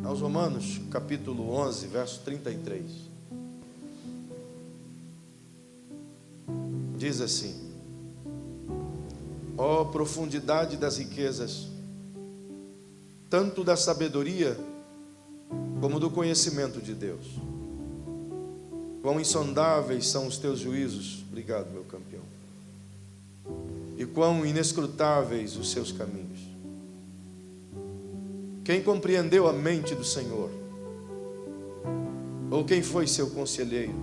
aos Romanos, capítulo 11, verso 33. Diz assim: ó profundidade das riquezas, tanto da sabedoria como do conhecimento de Deus. Quão insondáveis são os teus juízos, obrigado, meu campeão, e quão inescrutáveis os seus caminhos. Quem compreendeu a mente do Senhor? Ou quem foi seu conselheiro?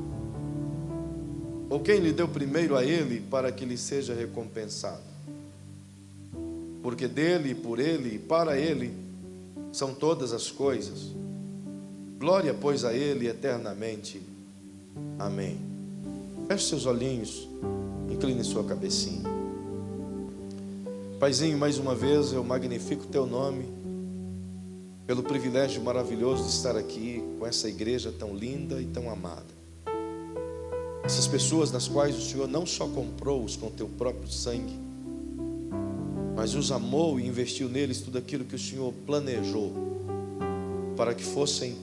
Ou quem lhe deu primeiro a ele para que lhe seja recompensado? Porque dele, por ele e para ele são todas as coisas. Glória, pois, a ele eternamente. Amém. Feche seus olhinhos, incline sua cabecinha. Paizinho, mais uma vez eu magnifico o teu nome pelo privilégio maravilhoso de estar aqui com essa igreja tão linda e tão amada. Essas pessoas nas quais o Senhor não só comprou-os com teu próprio sangue, mas os amou e investiu neles tudo aquilo que o Senhor planejou para que fossem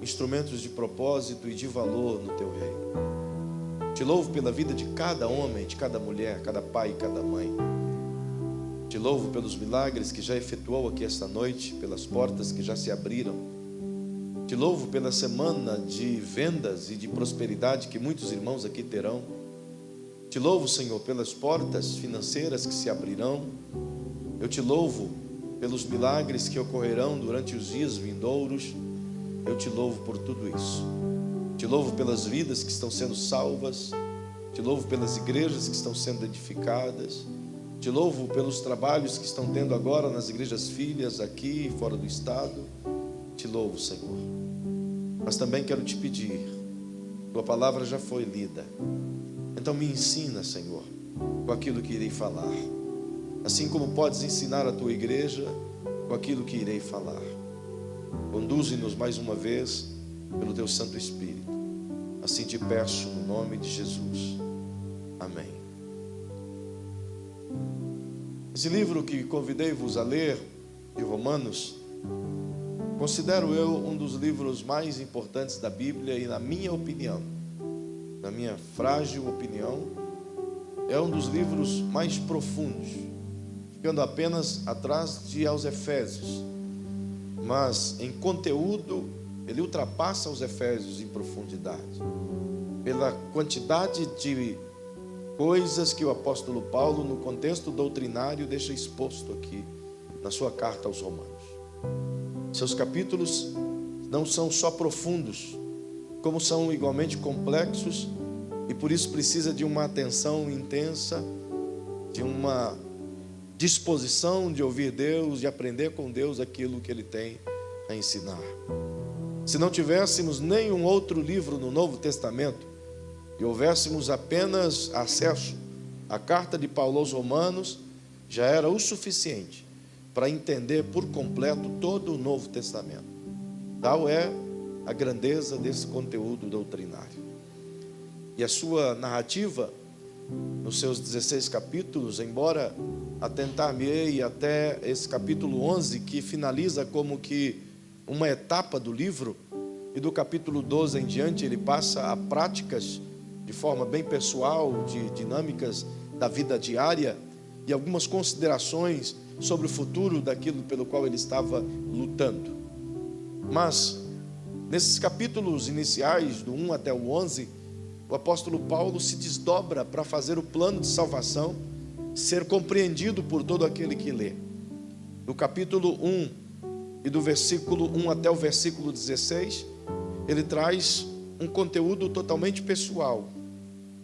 instrumentos de propósito e de valor no teu reino. Te louvo pela vida de cada homem, de cada mulher, cada pai e cada mãe. Te louvo pelos milagres que já efetuou aqui esta noite, pelas portas que já se abriram. Te louvo pela semana de vendas e de prosperidade que muitos irmãos aqui terão. Te louvo, Senhor, pelas portas financeiras que se abrirão. Eu te louvo pelos milagres que ocorrerão durante os dias vindouros. Eu te louvo por tudo isso. Te louvo pelas vidas que estão sendo salvas. Te louvo pelas igrejas que estão sendo edificadas. Te louvo pelos trabalhos que estão tendo agora nas igrejas filhas aqui e fora do estado. Te louvo, Senhor. Mas também quero te pedir, tua palavra já foi lida, então me ensina, Senhor, com aquilo que irei falar, assim como podes ensinar a tua igreja com aquilo que irei falar. Conduze-nos mais uma vez pelo teu Santo Espírito. Assim te peço no nome de Jesus. Amém. Esse livro que convidei-vos a ler, de Romanos, considero eu um dos livros mais importantes da Bíblia e, na minha opinião, na minha frágil opinião, é um dos livros mais profundos, ficando apenas atrás de aos Efésios, mas em conteúdo ele ultrapassa os Efésios em profundidade, pela quantidade de coisas que o apóstolo Paulo, no contexto doutrinário, deixa exposto aqui na sua carta aos Romanos. Seus capítulos não são só profundos, como são igualmente complexos, e por isso precisa de uma atenção intensa, de uma disposição de ouvir Deus, de aprender com Deus aquilo que Ele tem a ensinar. Se não tivéssemos nenhum outro livro no Novo Testamento e houvéssemos apenas acesso à carta de Paulo aos Romanos, já era o suficiente para entender por completo todo o Novo Testamento. Tal é a grandeza desse conteúdo doutrinário. E a sua narrativa, nos seus 16 capítulos, embora atentar-me-ei até esse capítulo 11, que finaliza como que uma etapa do livro, e do capítulo 12 em diante ele passa a práticas de forma bem pessoal, de dinâmicas da vida diária e algumas considerações sobre o futuro daquilo pelo qual ele estava lutando. Mas nesses capítulos iniciais, do 1 até o 11, o apóstolo Paulo se desdobra para fazer o plano de salvação ser compreendido por todo aquele que lê. Do capítulo 1 e do versículo 1 até o versículo 16, ele traz um conteúdo totalmente pessoal,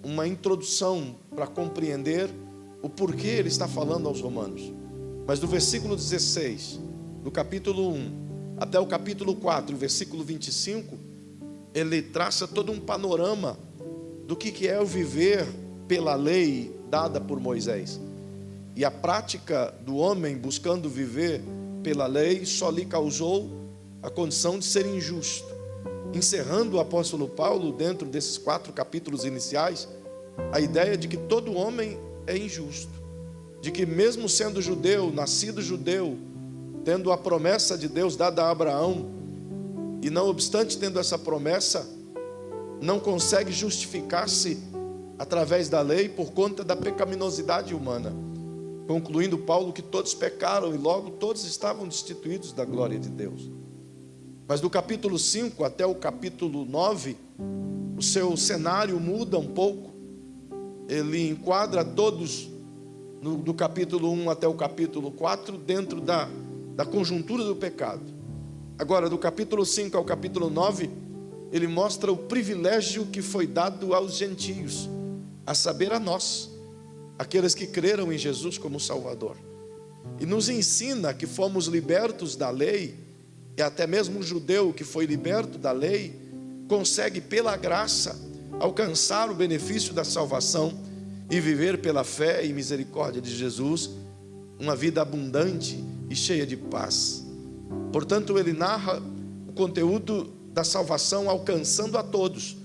uma introdução para compreender o porquê ele está falando aos romanos. Mas do versículo 16, do capítulo 1 até o capítulo 4, versículo 25, ele traça todo um panorama do que é o viver pela lei dada por Moisés. E a prática do homem buscando viver pela lei só lhe causou a condição de ser injusto. Encerrando o apóstolo Paulo, dentro desses 4 capítulos iniciais, a ideia de que todo homem é injusto, de que mesmo sendo judeu, nascido judeu, tendo a promessa de Deus dada a Abraão, e não obstante tendo essa promessa, não consegue justificar-se através da lei por conta da pecaminosidade humana. Concluindo Paulo que todos pecaram e logo todos estavam destituídos da glória de Deus. Mas do capítulo 5 até o capítulo 9, o seu cenário muda um pouco. Ele enquadra todos, do capítulo 1 até o capítulo 4, dentro da conjuntura do pecado. Agora, do capítulo 5 ao capítulo 9, ele mostra o privilégio que foi dado aos gentios, a saber, a nós, aqueles que creram em Jesus como Salvador. E nos ensina que fomos libertos da lei, e até mesmo um judeu que foi liberto da lei, consegue pela graça alcançar o benefício da salvação e viver pela fé e misericórdia de Jesus uma vida abundante e cheia de paz. Portanto, ele narra o conteúdo da salvação alcançando a todos,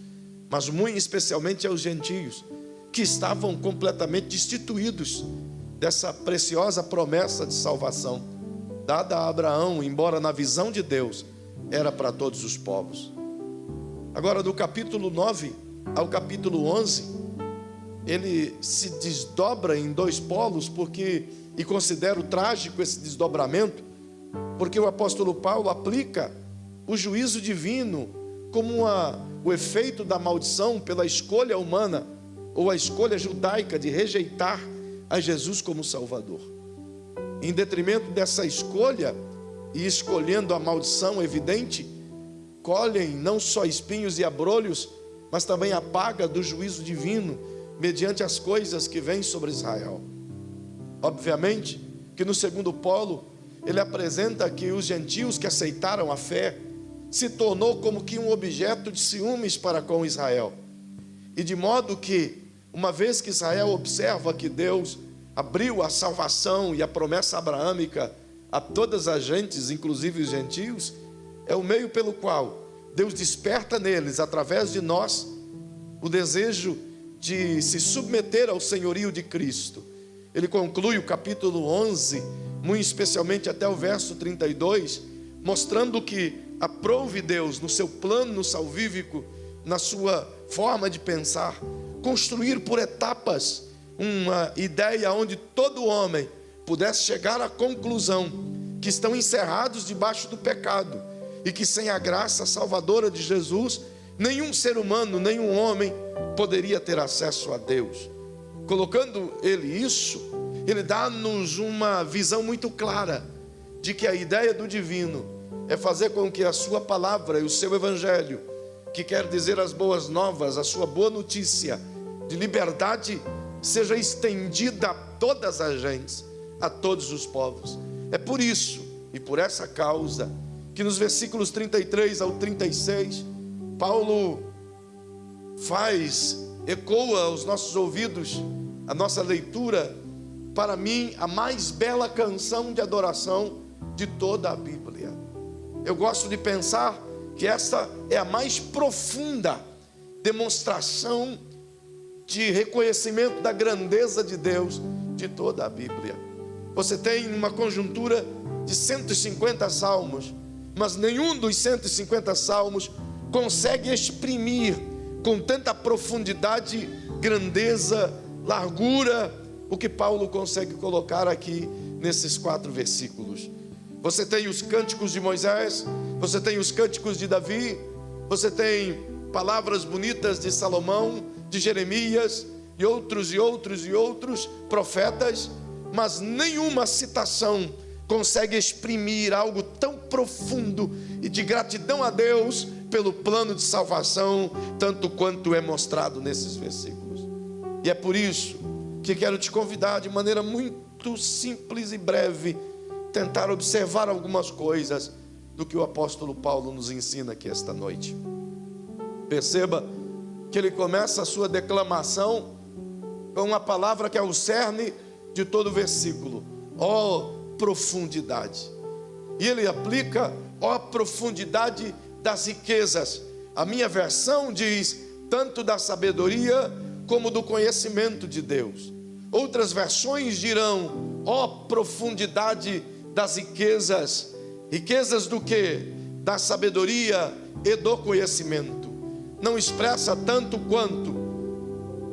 mas muito especialmente aos gentios, que estavam completamente destituídos dessa preciosa promessa de salvação dada a Abraão, embora na visão de Deus era para todos os povos. Agora, do capítulo 9 ao capítulo 11, ele se desdobra em dois polos, e considero trágico esse desdobramento, porque o apóstolo Paulo aplica o juízo divino como o efeito da maldição pela escolha humana, ou a escolha judaica de rejeitar a Jesus como Salvador. Em detrimento dessa escolha, e escolhendo a maldição evidente, colhem não só espinhos e abrolhos, mas também a paga do juízo divino, mediante as coisas que vêm sobre Israel. Obviamente que no segundo polo, ele apresenta que os gentios que aceitaram a fé, se tornou como que um objeto de ciúmes para com Israel. E de modo que, uma vez que Israel observa que Deus abriu a salvação e a promessa abraâmica a todas as gentes, inclusive os gentios, é o meio pelo qual Deus desperta neles, através de nós, o desejo de se submeter ao senhorio de Cristo. Ele conclui o capítulo 11, muito especialmente até o verso 32, mostrando que aprove Deus no seu plano salvífico, na sua forma de pensar, construir por etapas uma ideia onde todo homem pudesse chegar à conclusão que estão encerrados debaixo do pecado e que sem a graça salvadora de Jesus, nenhum ser humano, nenhum homem poderia ter acesso a Deus. Colocando ele isso, ele dá-nos uma visão muito clara de que a ideia do divino é fazer com que a sua palavra e o seu evangelho, que quer dizer as boas novas, a sua boa notícia de liberdade, seja estendida a todas as gentes, a todos os povos. É por isso e por essa causa que nos versículos 33 ao 36, Paulo ecoa aos nossos ouvidos a nossa leitura, para mim, a mais bela canção de adoração de toda a Bíblia. Eu gosto de pensar que esta é a mais profunda demonstração de reconhecimento da grandeza de Deus de toda a Bíblia. Você tem uma conjuntura de 150 salmos, mas nenhum dos 150 salmos consegue exprimir com tanta profundidade, grandeza, largura, o que Paulo consegue colocar aqui nesses 4 versículos. Você tem os cânticos de Moisés, você tem os cânticos de Davi, você tem palavras bonitas de Salomão, de Jeremias e outros profetas, mas nenhuma citação consegue exprimir algo tão profundo e de gratidão a Deus pelo plano de salvação, tanto quanto é mostrado nesses versículos. E é por isso que quero te convidar de maneira muito simples e breve, tentar observar algumas coisas do que o apóstolo Paulo nos ensina aqui esta noite. Perceba que ele começa a sua declamação com uma palavra que é o cerne de todo o versículo: ó profundidade. E ele aplica: ó profundidade das riquezas. A minha versão diz: tanto da sabedoria como do conhecimento de Deus. Outras versões dirão: ó profundidade das riquezas. Riquezas do quê? da sabedoria e do conhecimento. Não expressa tanto quanto,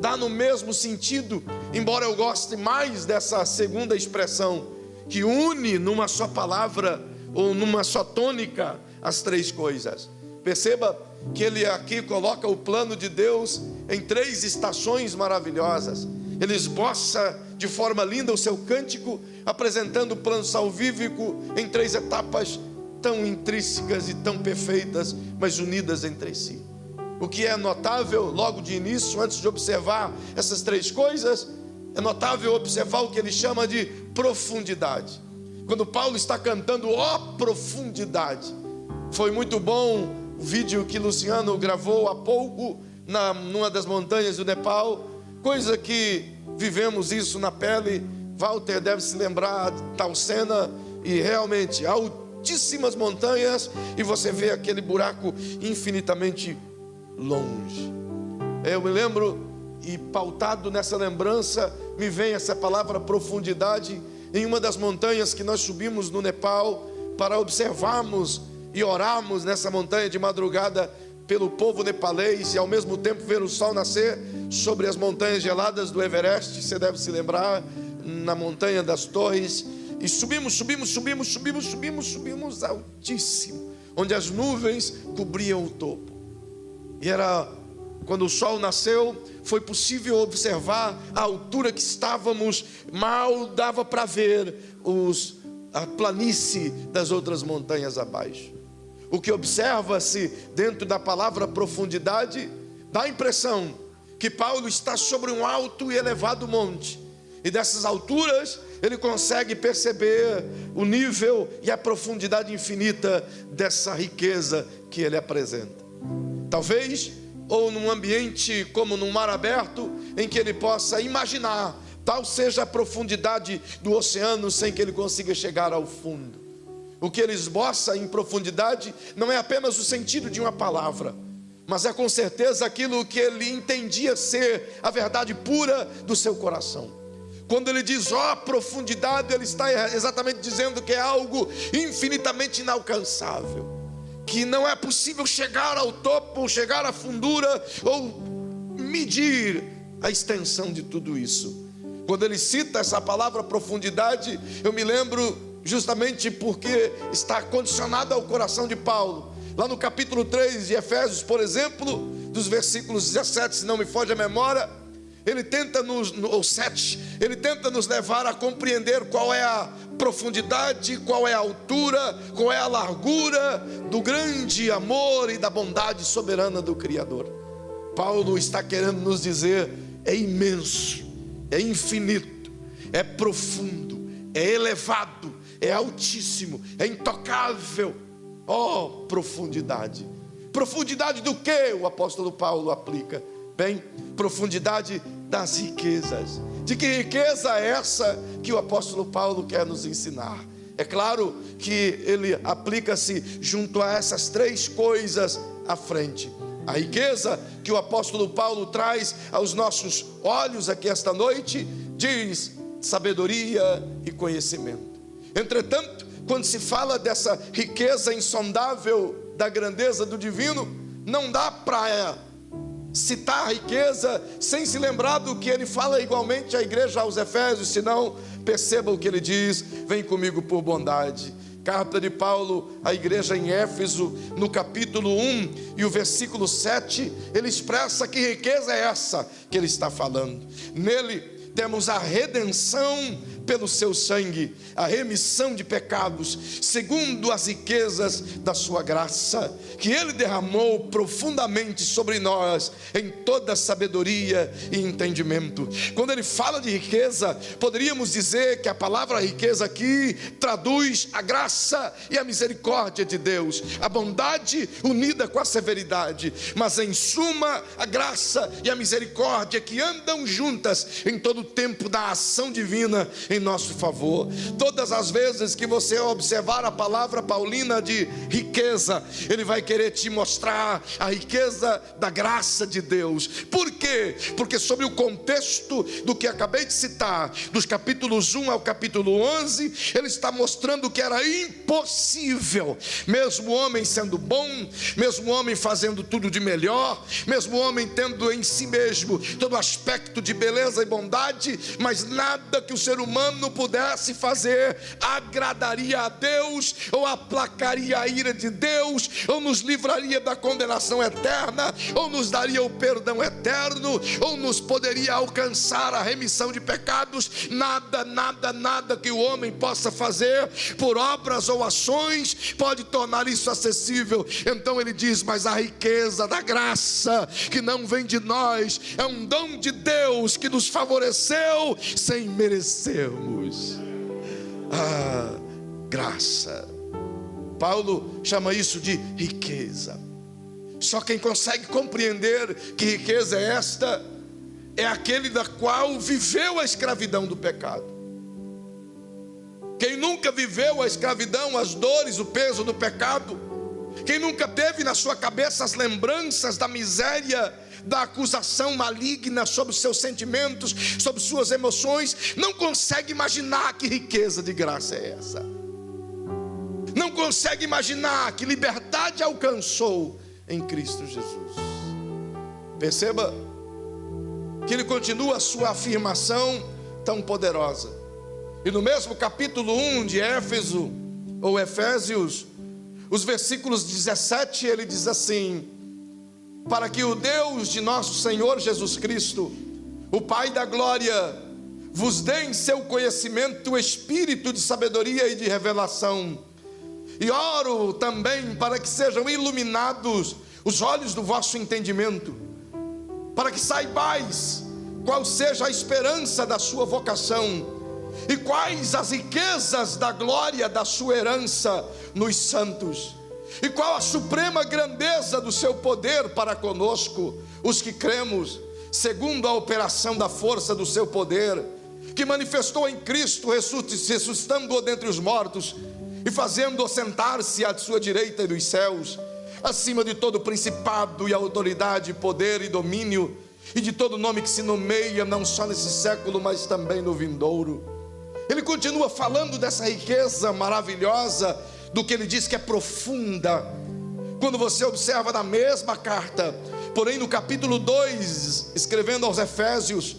dá no mesmo sentido, embora eu goste mais dessa segunda expressão, que une numa só palavra ou numa só tônica as três coisas. Perceba que ele aqui coloca o plano de Deus em três estações maravilhosas. Ele esboça de forma linda o seu cântico, apresentando o plano salvífico em três etapas tão intrínsecas e tão perfeitas, mas unidas entre si. O que é notável logo de início, antes de observar essas três coisas, é notável observar o que ele chama de profundidade. Quando Paulo está cantando, ó profundidade. Foi muito bom o vídeo que Luciano gravou há pouco, numa das montanhas do Nepal, coisa que vivemos isso na pele. Walter deve se lembrar de tal cena, e realmente, altíssimas montanhas, e você vê aquele buraco infinitamente longe. Eu me lembro, e pautado nessa lembrança, me vem essa palavra profundidade, em uma das montanhas que nós subimos no Nepal, para observarmos e orarmos nessa montanha de madrugada pelo povo nepalês, e ao mesmo tempo ver o sol nascer sobre as montanhas geladas do Everest. Você deve se lembrar, na montanha das torres, e subimos altíssimo, onde as nuvens cobriam o topo. E era quando o sol nasceu, foi possível observar a altura que estávamos, mal dava para ver a planície das outras montanhas abaixo. O que observa-se dentro da palavra profundidade dá a impressão que Paulo está sobre um alto e elevado monte, e dessas alturas ele consegue perceber o nível e a profundidade infinita dessa riqueza que ele apresenta. Talvez, ou num ambiente como num mar aberto, em que ele possa imaginar, tal seja a profundidade do oceano, sem que ele consiga chegar ao fundo. O que ele esboça em profundidade não é apenas o sentido de uma palavra, mas é com certeza aquilo que ele entendia ser a verdade pura do seu coração. Quando ele diz, ó profundidade, ele está exatamente dizendo que é algo infinitamente inalcançável, que não é possível chegar ao topo, chegar à fundura, ou medir a extensão de tudo isso. Quando ele cita essa palavra profundidade, eu me lembro justamente porque está condicionado ao coração de Paulo. Lá no capítulo 3 de Efésios, por exemplo, dos versículos 17, se não me foge a memória, ele tenta ele tenta nos levar a compreender qual é a profundidade, qual é a altura, qual é a largura do grande amor e da bondade soberana do Criador. Paulo está querendo nos dizer, é imenso, é infinito, é profundo, é elevado, é altíssimo, é intocável. Oh, profundidade. Profundidade do que o apóstolo Paulo aplica? Bem, profundidade das riquezas. De que riqueza é essa que o apóstolo Paulo quer nos ensinar? É claro que ele aplica-se junto a essas três coisas à frente. A riqueza que o apóstolo Paulo traz aos nossos olhos aqui esta noite diz sabedoria e conhecimento. Entretanto, quando se fala dessa riqueza insondável da grandeza do divino, não dá para citar a riqueza sem se lembrar do que ele fala igualmente à igreja aos Efésios. Senão, perceba o que ele diz, vem comigo por bondade. Carta de Paulo à igreja em Éfeso, no capítulo 1 e o versículo 7, ele expressa que riqueza é essa que ele está falando. Nele temos a redenção pelo seu sangue, a remissão de pecados, segundo as riquezas da sua graça, que ele derramou profundamente sobre nós, em toda sabedoria e entendimento. Quando ele fala de riqueza, poderíamos dizer que a palavra riqueza aqui traduz a graça e a misericórdia de Deus, a bondade unida com a severidade, mas em suma, a graça e a misericórdia que andam juntas em todo o tempo da ação divina em nosso favor. Todas as vezes que você observar a palavra paulina de riqueza, ele vai querer te mostrar a riqueza da graça de Deus. Por quê? Porque sobre o contexto do que acabei de citar, dos capítulos 1 ao capítulo 11, ele está mostrando que era impossível, mesmo o homem sendo bom, mesmo o homem fazendo tudo de melhor, mesmo o homem tendo em si mesmo todo aspecto de beleza e bondade, mas nada que o ser humano pudesse fazer agradaria a Deus, ou aplacaria a ira de Deus, ou nos livraria da condenação eterna, ou nos daria o perdão eterno, ou nos poderia alcançar a remissão de pecados. Nada que o homem possa fazer por obras ou ações pode tornar isso acessível. Então ele diz: mas a riqueza da graça, que não vem de nós, é um dom de Deus que nos favoreceu sem merecermos. Graça. Paulo chama isso de riqueza. Só quem consegue compreender que riqueza é esta é aquele da qual viveu a escravidão do pecado. Quem nunca viveu a escravidão, as dores, o peso do pecado, quem nunca teve na sua cabeça as lembranças da miséria, da acusação maligna sobre os seus sentimentos, sobre suas emoções, não consegue imaginar que riqueza de graça é essa. Não consegue imaginar que liberdade alcançou em Cristo Jesus. Perceba que ele continua a sua afirmação tão poderosa. E no mesmo capítulo 1 de Éfeso, ou Efésios, os versículos 17, ele diz assim: para que o Deus de nosso Senhor Jesus Cristo, o Pai da glória, vos dê em seu conhecimento o espírito de sabedoria e de revelação. E oro também para que sejam iluminados os olhos do vosso entendimento, para que saibais qual seja a esperança da sua vocação, e quais as riquezas da glória da sua herança nos santos, e qual a suprema grandeza do seu poder para conosco, os que cremos, segundo a operação da força do seu poder, que manifestou em Cristo, ressuscitando-o dentre os mortos, e fazendo-o sentar-se à sua direita dos céus, acima de todo principado e autoridade, poder e domínio, e de todo nome que se nomeia, não só nesse século, mas também no vindouro. Ele continua falando dessa riqueza maravilhosa, do que ele diz que é profunda. Quando você observa na mesma carta, porém no capítulo 2, escrevendo aos Efésios,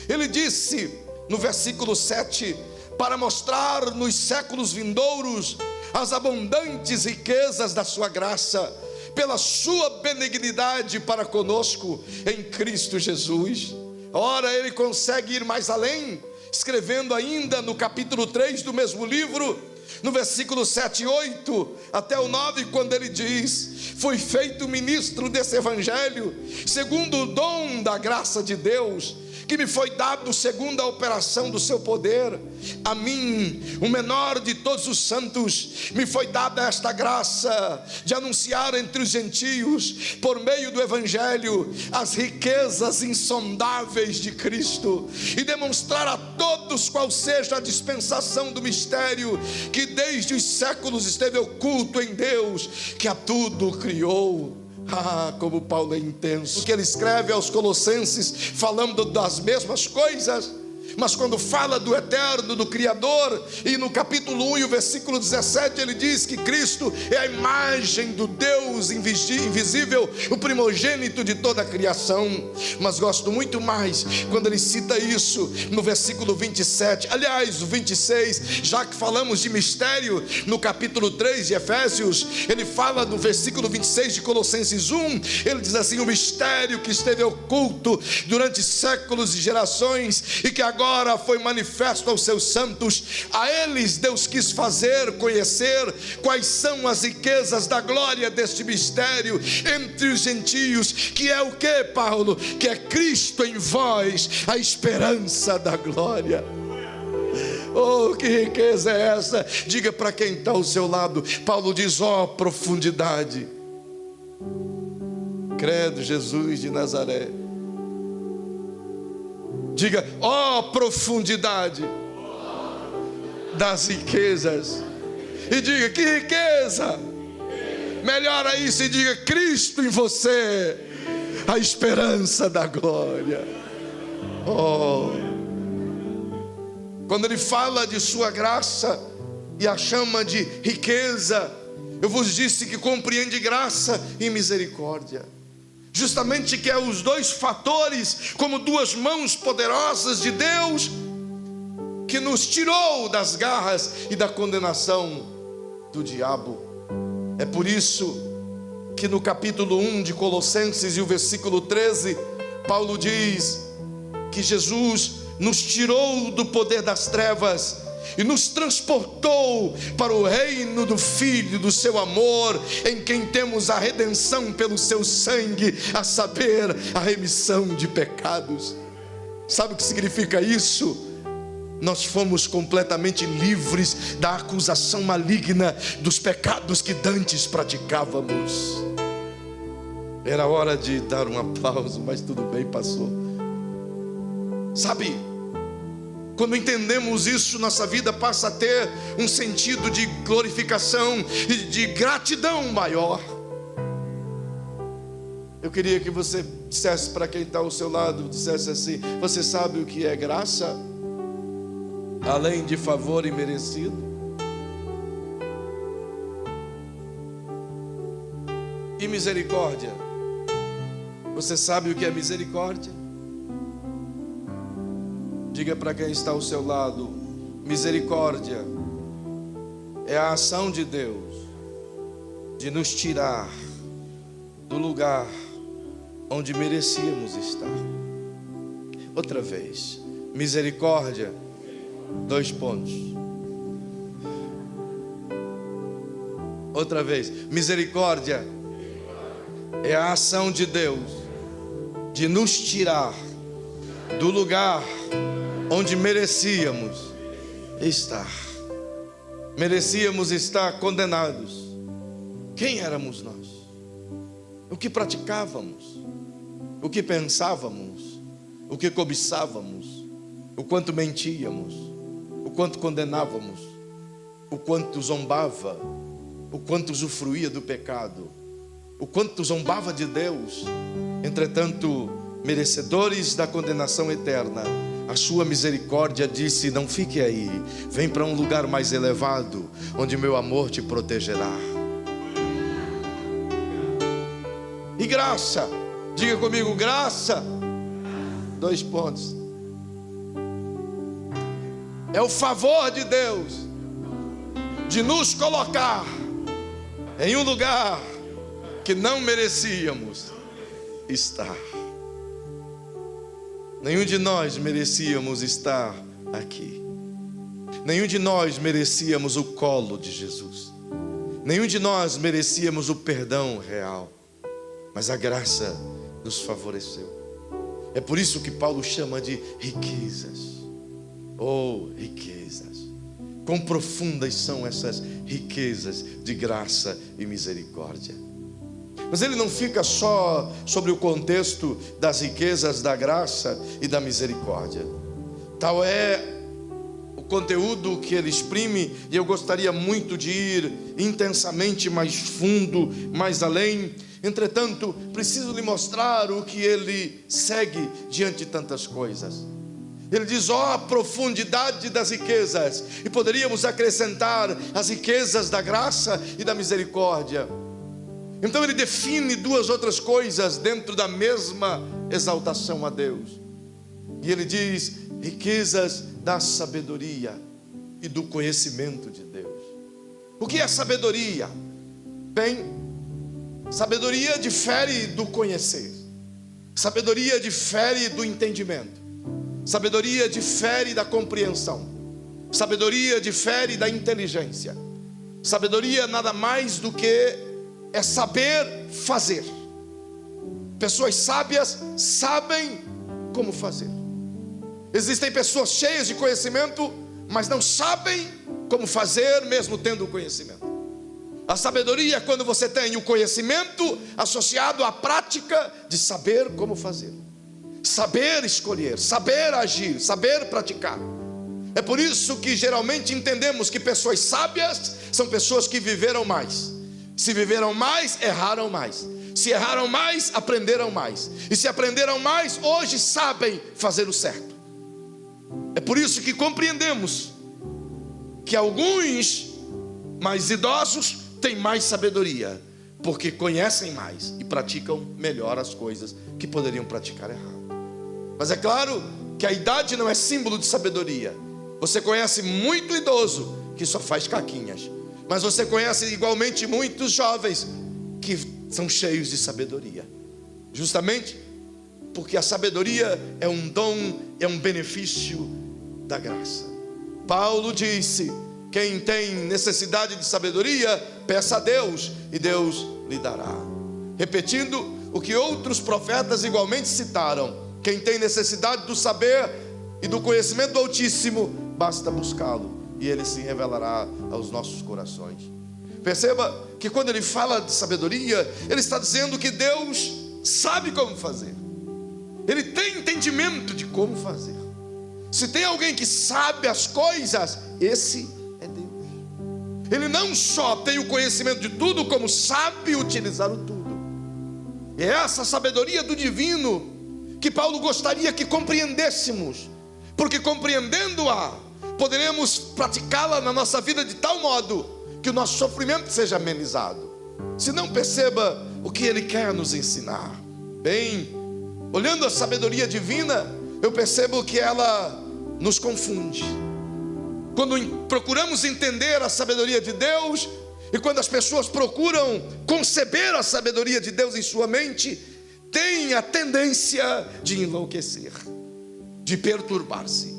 ele disse no versículo 7, para mostrar nos séculos vindouros as abundantes riquezas da sua graça, pela sua benignidade para conosco em Cristo Jesus. Ora, ele consegue ir mais além, escrevendo ainda no capítulo 3 do mesmo livro, no versículo 7 e 8 até o 9, quando ele diz: fui feito ministro desse evangelho, segundo o dom da graça de Deus, que me foi dado segundo a operação do seu poder. A mim, o menor de todos os santos, me foi dada esta graça de anunciar entre os gentios, por meio do evangelho, as riquezas insondáveis de Cristo, e demonstrar a todos qual seja a dispensação do mistério, que desde os séculos esteve oculto em Deus, que a tudo criou. Como Paulo é intenso, porque ele escreve aos Colossenses falando das mesmas coisas, mas quando fala do eterno, do Criador, e no capítulo 1 e o versículo 17 ele diz que Cristo é a imagem do Deus invisível, o primogênito de toda a criação. Mas gosto muito mais quando ele cita isso no versículo 27, aliás o 26, já que falamos de mistério, no capítulo 3 de Efésios, ele fala no versículo 26 de Colossenses 1, ele diz assim: o mistério que esteve oculto durante séculos e gerações, e que agora foi manifesto aos seus santos. A eles Deus quis fazer conhecer quais são as riquezas da glória deste mistério entre os gentios, que é o que, Paulo? Que é Cristo em vós, a esperança da glória. Oh, que riqueza é essa? Diga para quem está ao seu lado. Paulo diz: ó, profundidade. Credo, Jesus de Nazaré. Diga: ó, profundidade. das riquezas. E diga: que riqueza! Melhora isso e diga: Cristo em você, a esperança da glória. Oh, quando ele fala de sua graça e a chama de riqueza, eu vos disse que compreende graça e misericórdia. Justamente que é os dois fatores, como duas mãos poderosas de Deus, que nos tirou das garras e da condenação do diabo. É por isso que no capítulo 1 de Colossenses e o versículo 13, Paulo diz que Jesus nos tirou do poder das trevas e nos transportou para o reino do Filho do seu amor, em quem temos a redenção pelo seu sangue, a saber, a remissão de pecados. Sabe o que significa isso? Nós fomos completamente livres da acusação maligna dos pecados que dantes praticávamos. Era hora de dar um aplauso, mas tudo bem, passou. Sabe, quando entendemos isso, nossa vida passa a ter um sentido de glorificação e de gratidão maior. Eu queria que você dissesse para quem está ao seu lado, dissesse assim: você sabe o que é graça? Além de favor imerecido. E misericórdia? Você sabe o que é misericórdia? Diga para quem está ao seu lado: misericórdia é a ação de Deus de nos tirar do lugar onde merecíamos estar. Outra vez: misericórdia, 2 pontos. Outra vez: misericórdia é a ação de Deus de nos tirar do lugar onde merecíamos estar. Merecíamos estar condenados. Quem éramos nós? O que praticávamos? O que pensávamos? O que cobiçávamos? O quanto mentíamos? O quanto condenávamos? O quanto zombava? O quanto usufruía do pecado? O quanto zombava de Deus? Entretanto, merecedores da condenação eterna, a sua misericórdia disse: não fique aí, vem para um lugar mais elevado, onde meu amor te protegerá. E graça, diga comigo: graça, 2 pontos. É o favor de Deus de nos colocar em um lugar que não merecíamos estar. Nenhum de nós merecíamos estar aqui. Nenhum de nós merecíamos o colo de Jesus. Nenhum de nós merecíamos o perdão real. Mas a graça nos favoreceu. É por isso que Paulo chama de riquezas. Oh, riquezas! Quão profundas são essas riquezas de graça e misericórdia. Mas ele não fica só sobre o contexto das riquezas da graça e da misericórdia. Tal é o conteúdo que ele exprime, e eu gostaria muito de ir intensamente mais fundo, mais além. Entretanto, preciso lhe mostrar o que ele segue diante de tantas coisas. Ele diz: ó, a profundidade das riquezas, e poderíamos acrescentar as riquezas da graça e da misericórdia. Então ele define 2 outras coisas dentro da mesma exaltação a Deus. E ele diz: riquezas da sabedoria e do conhecimento de Deus. O que é sabedoria? Bem, sabedoria difere do conhecer. Sabedoria difere do entendimento. Sabedoria difere da compreensão. Sabedoria difere da inteligência. Sabedoria nada mais do que é saber fazer. Pessoas sábias sabem como fazer. Existem pessoas cheias de conhecimento, mas não sabem como fazer, mesmo tendo o conhecimento. A sabedoria é quando você tem o conhecimento associado à prática de saber como fazer, saber escolher, saber agir, saber praticar. É por isso que geralmente entendemos que pessoas sábias são pessoas que viveram mais. Se viveram mais, erraram mais. Se erraram mais, aprenderam mais. E se aprenderam mais, hoje sabem fazer o certo. É por isso que compreendemos que alguns mais idosos têm mais sabedoria, porque conhecem mais e praticam melhor as coisas que poderiam praticar errado. Mas é claro que a idade não é símbolo de sabedoria. Você conhece muito idoso que só faz caquinhas, mas você conhece igualmente muitos jovens que são cheios de sabedoria, justamente porque a sabedoria é um dom, é um benefício da graça. Paulo disse: quem tem necessidade de sabedoria, peça a Deus e Deus lhe dará. Repetindo o que outros profetas igualmente citaram: quem tem necessidade do saber e do conhecimento do Altíssimo, basta buscá-lo e ele se revelará aos nossos corações. Perceba que quando ele fala de sabedoria, ele está dizendo que Deus sabe como fazer. Ele tem entendimento de como fazer. Se tem alguém que sabe as coisas, esse é Deus. Ele não só tem o conhecimento de tudo, como sabe utilizar o tudo. E é essa sabedoria do divino que Paulo gostaria que compreendêssemos, porque compreendendo-a, poderemos praticá-la na nossa vida de tal modo que o nosso sofrimento seja amenizado. Se não, perceba o que ele quer nos ensinar. Bem, olhando a sabedoria divina, eu percebo que ela nos confunde. Quando procuramos entender a sabedoria de Deus, e quando as pessoas procuram conceber a sabedoria de Deus em sua mente, tem a tendência de enlouquecer, de perturbar-se.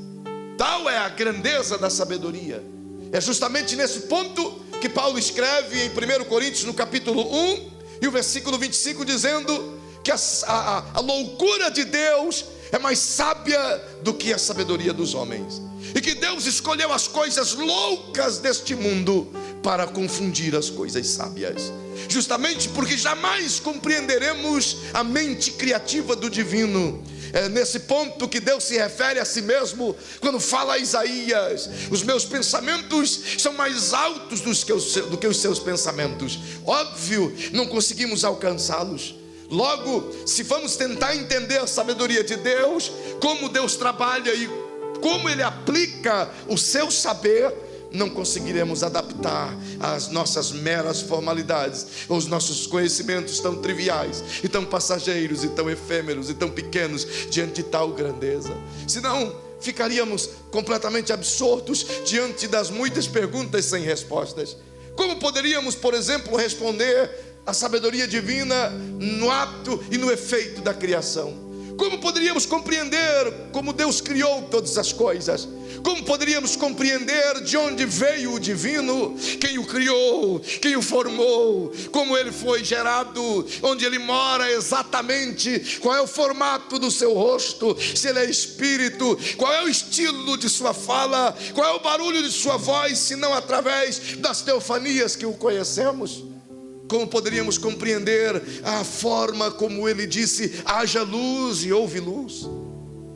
Tal é a grandeza da sabedoria. É justamente nesse ponto que Paulo escreve em 1 Coríntios, no capítulo 1, e o versículo 25, dizendo que a loucura de Deus é mais sábia do que a sabedoria dos homens, e que Deus escolheu as coisas loucas deste mundo para confundir as coisas sábias, justamente porque jamais compreenderemos a mente criativa do divino. É nesse ponto que Deus se refere a si mesmo quando fala a Isaías: os meus pensamentos são mais altos do que os seus pensamentos. Óbvio, não conseguimos alcançá-los. Logo, se vamos tentar entender a sabedoria de Deus, como Deus trabalha e como Ele aplica o seu saber, não conseguiremos adaptar as nossas meras formalidades, os nossos conhecimentos tão triviais e tão passageiros e tão efêmeros e tão pequenos diante de tal grandeza. Senão, ficaríamos completamente absortos diante das muitas perguntas sem respostas. Como poderíamos, por exemplo, responder à sabedoria divina no ato e no efeito da criação? Como poderíamos compreender como Deus criou todas as coisas? Como poderíamos compreender de onde veio o divino, quem o criou, quem o formou, como ele foi gerado, onde ele mora exatamente, qual é o formato do seu rosto, se ele é espírito, qual é o estilo de sua fala, qual é o barulho de sua voz, se não através das teofanias que o conhecemos? Como poderíamos compreender a forma como ele disse: haja luz e houve luz?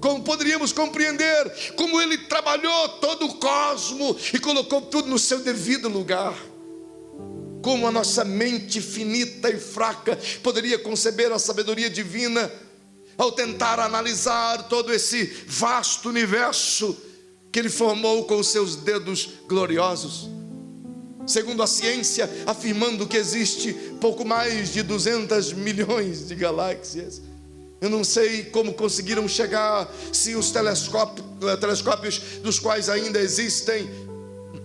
Como poderíamos compreender como ele trabalhou todo o cosmo e colocou tudo no seu devido lugar? Como a nossa mente finita e fraca poderia conceber a sabedoria divina ao tentar analisar todo esse vasto universo que ele formou com os seus dedos gloriosos? Segundo a ciência, afirmando que existe pouco mais de 200 milhões de galáxias. Eu não sei como conseguiram chegar, se os telescópios dos quais ainda existem,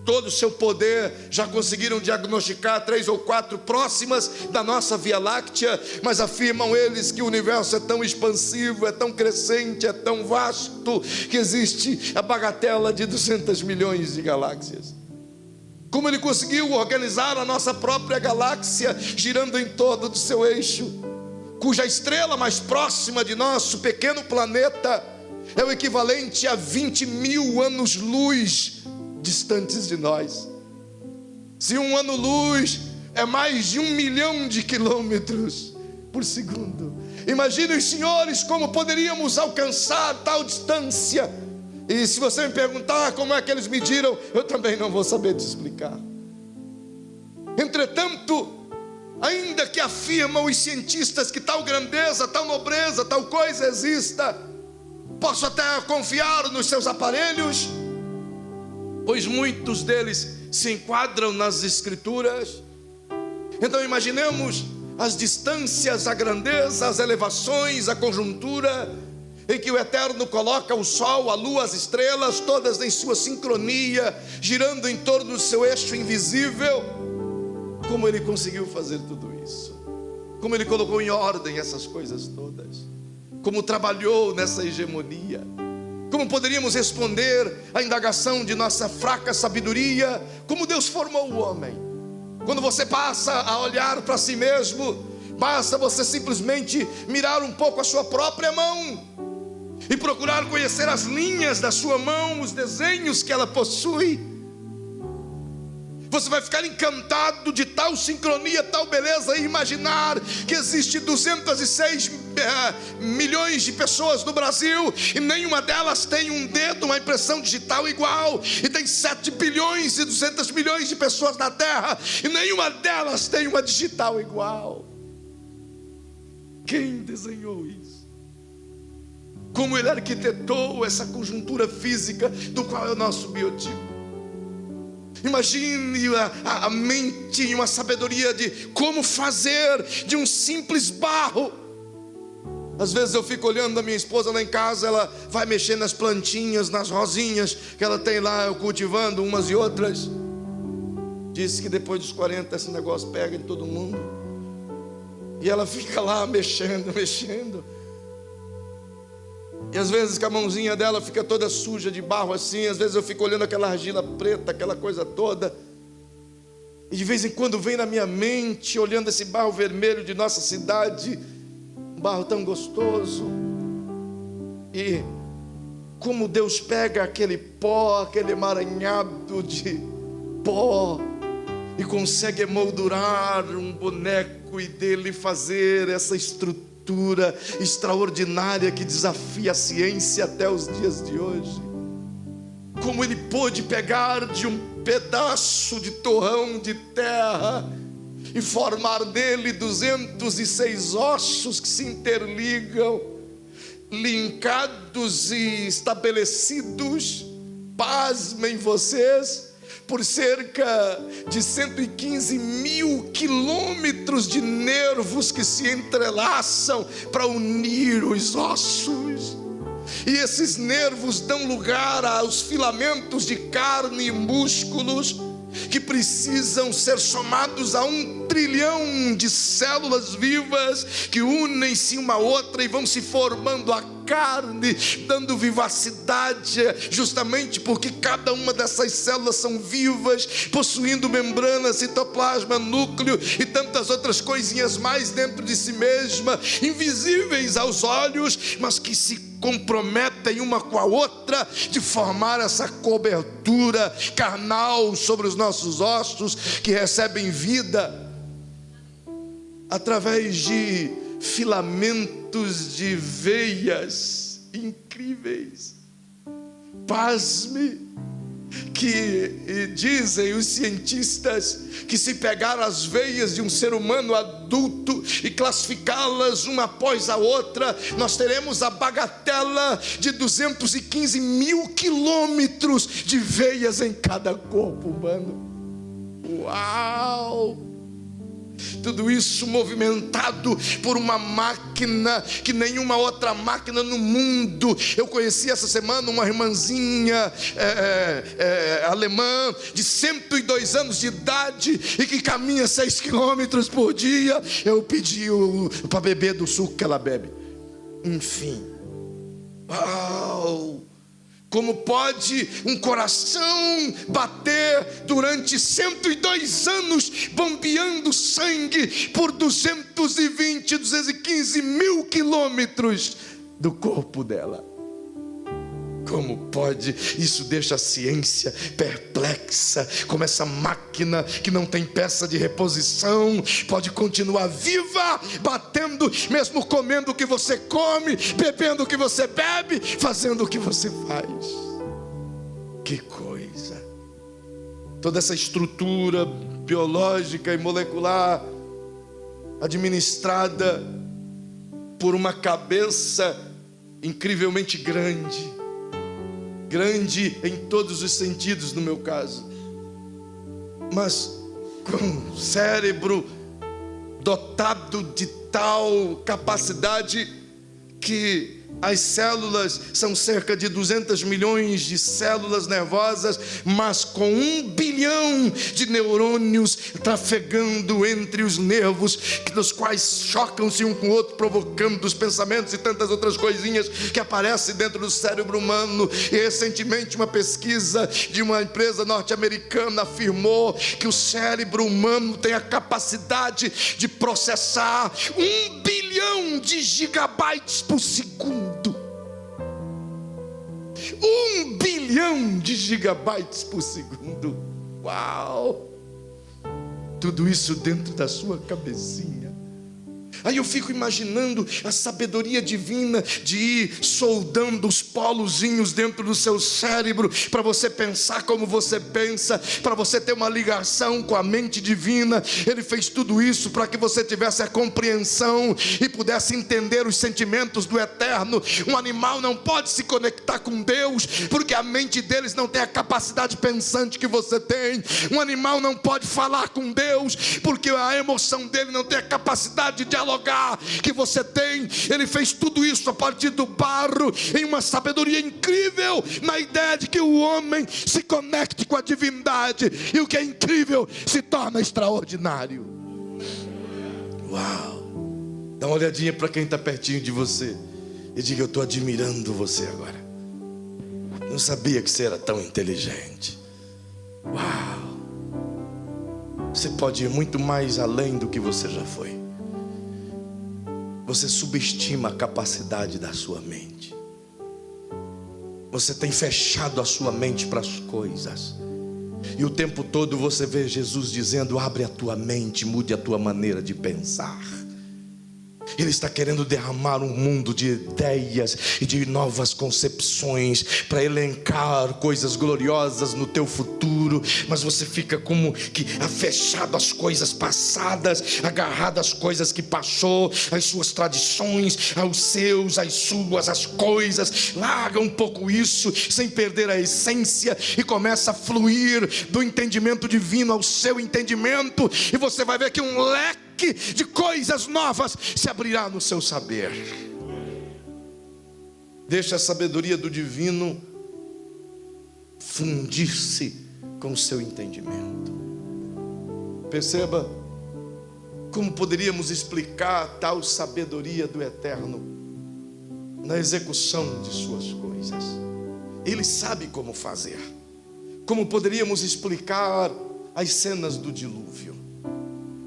todo o seu poder, já conseguiram diagnosticar 3 ou 4 próximas da nossa Via Láctea, mas afirmam eles que o universo é tão expansivo, é tão crescente, é tão vasto, que existe a bagatela de 200 milhões de galáxias. Como ele conseguiu organizar a nossa própria galáxia, girando em torno do seu eixo, cuja estrela mais próxima de nosso pequeno planeta é o equivalente a 20 mil anos-luz distantes de nós. Se um ano-luz é mais de 1 milhão de quilômetros por segundo, imaginem os senhores como poderíamos alcançar tal distância E se você me perguntar como é que eles mediram, eu também não vou saber te explicar. Entretanto, ainda que afirmam os cientistas que tal grandeza, tal nobreza, tal coisa exista, posso até confiar nos seus aparelhos, pois muitos deles se enquadram nas Escrituras. Então imaginemos as distâncias, a grandeza, as elevações, a conjuntura em que o Eterno coloca o sol, a lua, as estrelas, todas em sua sincronia, girando em torno do seu eixo invisível. Como Ele conseguiu fazer tudo isso? Como Ele colocou em ordem essas coisas todas? Como trabalhou nessa hegemonia? Como poderíamos responder à indagação de nossa fraca sabedoria? Como Deus formou o homem? Quando você passa a olhar para si mesmo, basta você simplesmente mirar um pouco a sua própria mão e procurar conhecer as linhas da sua mão, os desenhos que ela possui. Você vai ficar encantado de tal sincronia, tal beleza, e imaginar que existe 206 milhões de pessoas no Brasil e nenhuma delas tem um dedo, uma impressão digital igual, e tem 7 bilhões e 200 milhões de pessoas na Terra e nenhuma delas tem uma digital igual. Quem desenhou isso? Como Ele arquitetou essa conjuntura física do qual é o nosso biotipo? Imagine a mente e uma sabedoria de como fazer de um simples barro. Às vezes eu fico olhando a minha esposa lá em casa, ela vai mexendo nas plantinhas, nas rosinhas que ela tem lá, eu cultivando umas e outras. Diz que depois dos 40 esse negócio pega em todo mundo. E ela fica lá mexendo. E às vezes que a mãozinha dela fica toda suja de barro assim. Às vezes eu fico olhando aquela argila preta, aquela coisa toda. E de vez em quando vem na minha mente, olhando esse barro vermelho de nossa cidade, um barro tão gostoso. E como Deus pega aquele pó, aquele emaranhado de pó, e consegue emoldurar um boneco e dele fazer essa estrutura extraordinária que desafia a ciência até os dias de hoje. Como Ele pôde pegar de um pedaço de torrão de terra e formar nele 206 ossos que se interligam, linkados e estabelecidos, pasmem vocês, por cerca de 115 mil quilômetros de nervos que se entrelaçam para unir os ossos. E esses nervos dão lugar aos filamentos de carne e músculos que precisam ser somados a 1 trilhão de células vivas que unem-se uma a outra e vão se formando a carne, dando vivacidade, justamente porque cada uma dessas células são vivas, possuindo membrana, citoplasma, núcleo e tantas outras coisinhas mais dentro de si mesma, invisíveis aos olhos, mas que se comprometem uma com a outra de formar essa cobertura carnal sobre os nossos ossos, que recebem vida através de filamentos de veias incríveis. Pasme, que dizem os cientistas que se pegar as veias de um ser humano adulto e classificá-las uma após a outra, nós teremos a bagatela de 215 mil quilômetros de veias em cada corpo humano. Uau! Tudo isso movimentado por uma máquina que nenhuma outra máquina no mundo. Eu conheci essa semana uma irmãzinha alemã de 102 anos de idade e que caminha 6 quilômetros por dia. Eu pedi para beber do suco que ela bebe. Enfim, uau! Como pode um coração bater durante 102 anos, bombeando sangue por 215 mil quilômetros do corpo dela? Como pode? Isso deixa a ciência perplexa. Como essa máquina que não tem peça de reposição pode continuar viva, batendo, mesmo comendo o que você come, bebendo o que você bebe, fazendo o que você faz. Que coisa! Toda essa estrutura biológica e molecular administrada por uma cabeça incrivelmente grande. Grande em todos os sentidos no meu caso. Mas com um cérebro dotado de tal capacidade que as células são cerca de 200 milhões de células nervosas, mas com 1 bilhão de neurônios trafegando entre os nervos, dos quais chocam-se um com o outro, provocando os pensamentos e tantas outras coisinhas que aparecem dentro do cérebro humano. E recentemente uma pesquisa de uma empresa norte-americana afirmou que o cérebro humano tem a capacidade de processar 1 bilhão de gigabytes por segundo. 1 bilhão de gigabytes por segundo. Uau! Tudo isso dentro da sua cabecinha. Aí eu fico imaginando a sabedoria divina de ir soldando os polozinhos dentro do seu cérebro, para você pensar como você pensa, para você ter uma ligação com a mente divina. Ele fez tudo isso para que você tivesse a compreensão e pudesse entender os sentimentos do eterno. Um animal não pode se conectar com Deus, porque a mente deles não tem a capacidade pensante que você tem. Um animal não pode falar com Deus, porque a emoção dele não tem a capacidade de dialogar que você tem. Ele fez tudo isso a partir do barro, em uma sabedoria incrível, na ideia de que o homem se conecte com a divindade, e o que é incrível se torna extraordinário. Uau! Dá uma olhadinha para quem está pertinho de você e diga: eu estou admirando você agora. Não sabia que você era tão inteligente. Uau! Você pode ir muito mais além do que você já foi. Você subestima a capacidade da sua mente. Você tem fechado a sua mente para as coisas. E o tempo todo você vê Jesus dizendo: abre a tua mente, mude a tua maneira de pensar. Ele está querendo derramar um mundo de ideias e de novas concepções, para elencar coisas gloriosas no teu futuro. Mas você fica como que fechado às coisas passadas, agarrado às coisas que passou, às suas tradições, aos seus, às suas, as coisas. Larga um pouco isso, sem perder a essência, e começa a fluir do entendimento divino ao seu entendimento, e você vai ver que um leque de coisas novas se abrirá no seu saber. Deixa a sabedoria do divino fundir-se com o seu entendimento. Perceba como poderíamos explicar tal sabedoria do eterno na execução de suas coisas. Ele sabe como fazer. Como poderíamos explicar as cenas do dilúvio?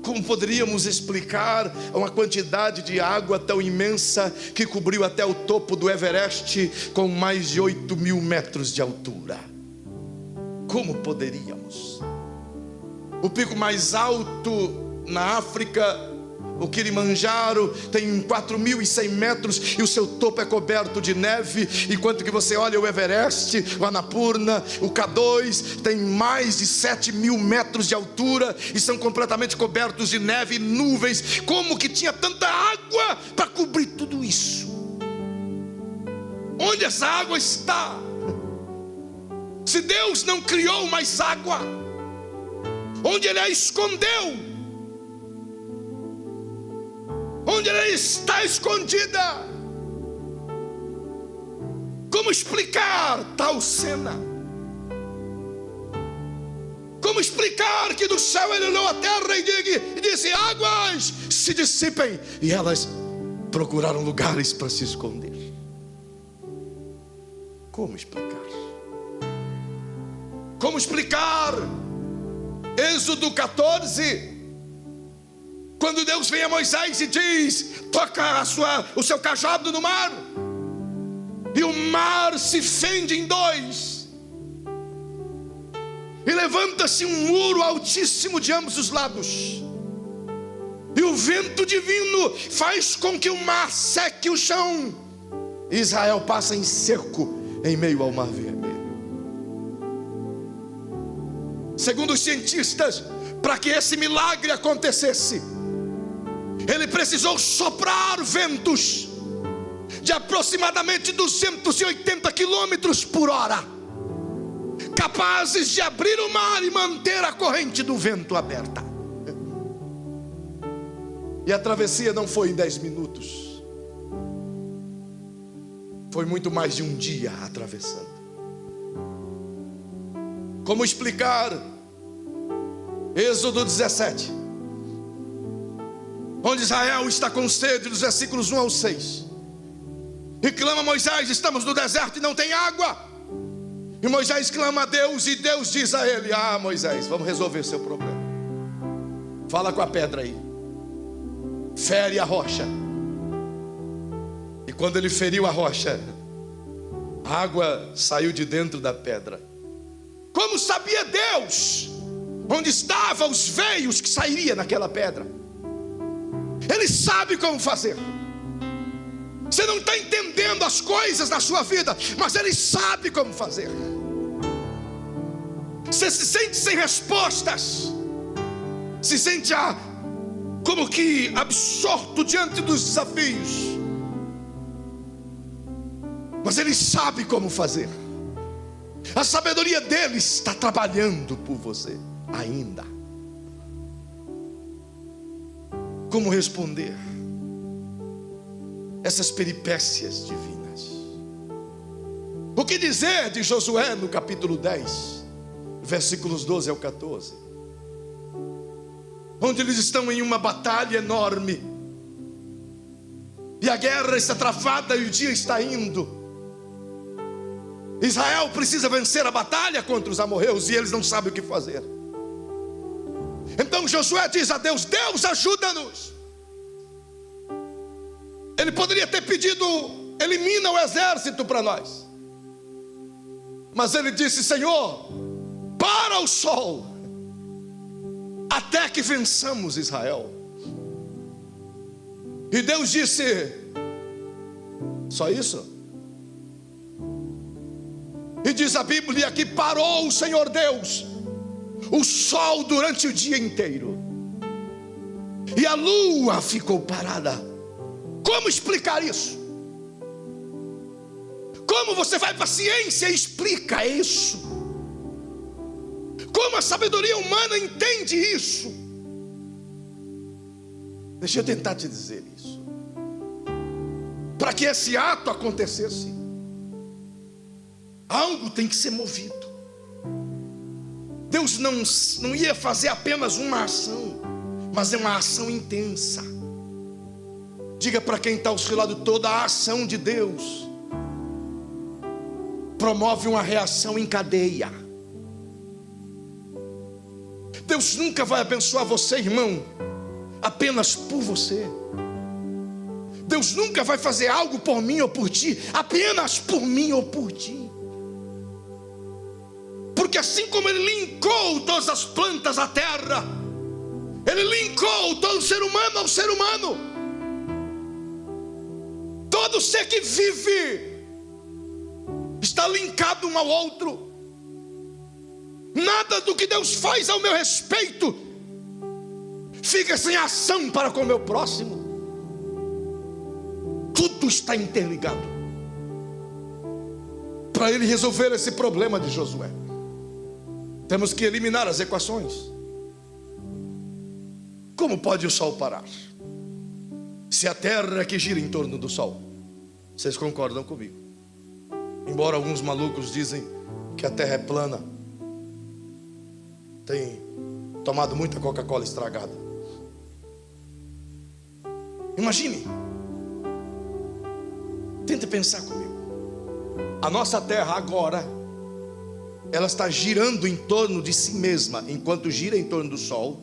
Como poderíamos explicar uma quantidade de água tão imensa que cobriu até o topo do Everest, com mais de 8.000 metros de altura? Como poderíamos? O pico mais alto na África, o Kilimanjaro, tem 4.100 metros e o seu topo é coberto de neve, enquanto que você olha o Everest, o Annapurna, o K2, tem mais de 7.000 metros de altura e são completamente cobertos de neve e nuvens. Como que tinha tanta água para cobrir tudo isso? Onde essa água está? Se Deus não criou mais água, onde Ele a escondeu? Onde ela está escondida? Como explicar tal cena? Como explicar que do céu Ele olhou a terra e disse: águas se dissipem, e elas procuraram lugares para se esconder? Como explicar? Como explicar Êxodo 14, quando Deus vem a Moisés e diz: toca o seu cajado no mar, e o mar se fende em dois, e levanta-se um muro altíssimo de ambos os lados, e o vento divino faz com que o mar seque o chão. Israel passa em seco em meio ao mar vermelho. Segundo os cientistas, para que esse milagre acontecesse, ele precisou soprar ventos de aproximadamente 280 quilômetros por hora, capazes de abrir o mar e manter a corrente do vento aberta. E a travessia não foi em 10 minutos, foi muito mais de um dia atravessando. Como explicar Êxodo 17, onde Israel está com sede, dos versículos 1 ao 6, e clama a Moisés: estamos no deserto e não tem água. E Moisés clama a Deus, e Deus diz a ele: ah, Moisés, vamos resolver seu problema. Fala com a pedra aí, fere a rocha. E quando ele feriu a rocha, a água saiu de dentro da pedra. Como sabia Deus onde estavam os veios que sairia naquela pedra? Ele sabe como fazer. Você não está entendendo as coisas da sua vida, mas Ele sabe como fazer. Você se sente sem respostas, se sente como que absorto diante dos desafios, mas Ele sabe como fazer. A sabedoria dele está trabalhando por você ainda. Como responder essas peripécias divinas? O que dizer de Josué no capítulo 10, versículos 12 ao 14, onde eles estão em uma batalha enorme, e a guerra está travada e o dia está indo. Israel precisa vencer a batalha contra os amorreus e eles não sabem o que fazer. Então Josué diz a Deus: Deus, ajuda-nos. Ele poderia ter pedido: elimina o exército para nós. Mas ele disse: Senhor, para o sol, até que vençamos Israel. E Deus disse: só isso? E diz a Bíblia que parou o Senhor Deus o sol durante o dia inteiro, e a lua ficou parada. Como explicar isso? Como você vai para a ciência e explica isso? Como a sabedoria humana entende isso? Deixa eu tentar te dizer isso. Para que esse ato acontecesse, algo tem que ser movido. Deus não ia fazer apenas uma ação, mas é uma ação intensa. Diga para quem está ao seu lado: toda a ação de Deus promove uma reação em cadeia. Deus nunca vai abençoar você, irmão, apenas por você. Deus nunca vai fazer algo por mim ou por ti, apenas por mim ou por ti. Porque assim como Ele linkou todas as plantas à terra, Ele linkou todo ser humano ao ser humano. Todo ser que vive está linkado um ao outro. Nada do que Deus faz ao meu respeito fica sem ação para com o meu próximo. Tudo está interligado. Para Ele resolver esse problema de Josué, temos que eliminar as equações. Como pode o sol parar, se a terra é que gira em torno do sol? Vocês concordam comigo? Embora alguns malucos dizem que a terra é plana, tem tomado muita Coca-Cola estragada. Imagine, tente pensar comigo. A nossa terra agora, ela está girando em torno de si mesma. Enquanto gira em torno do sol,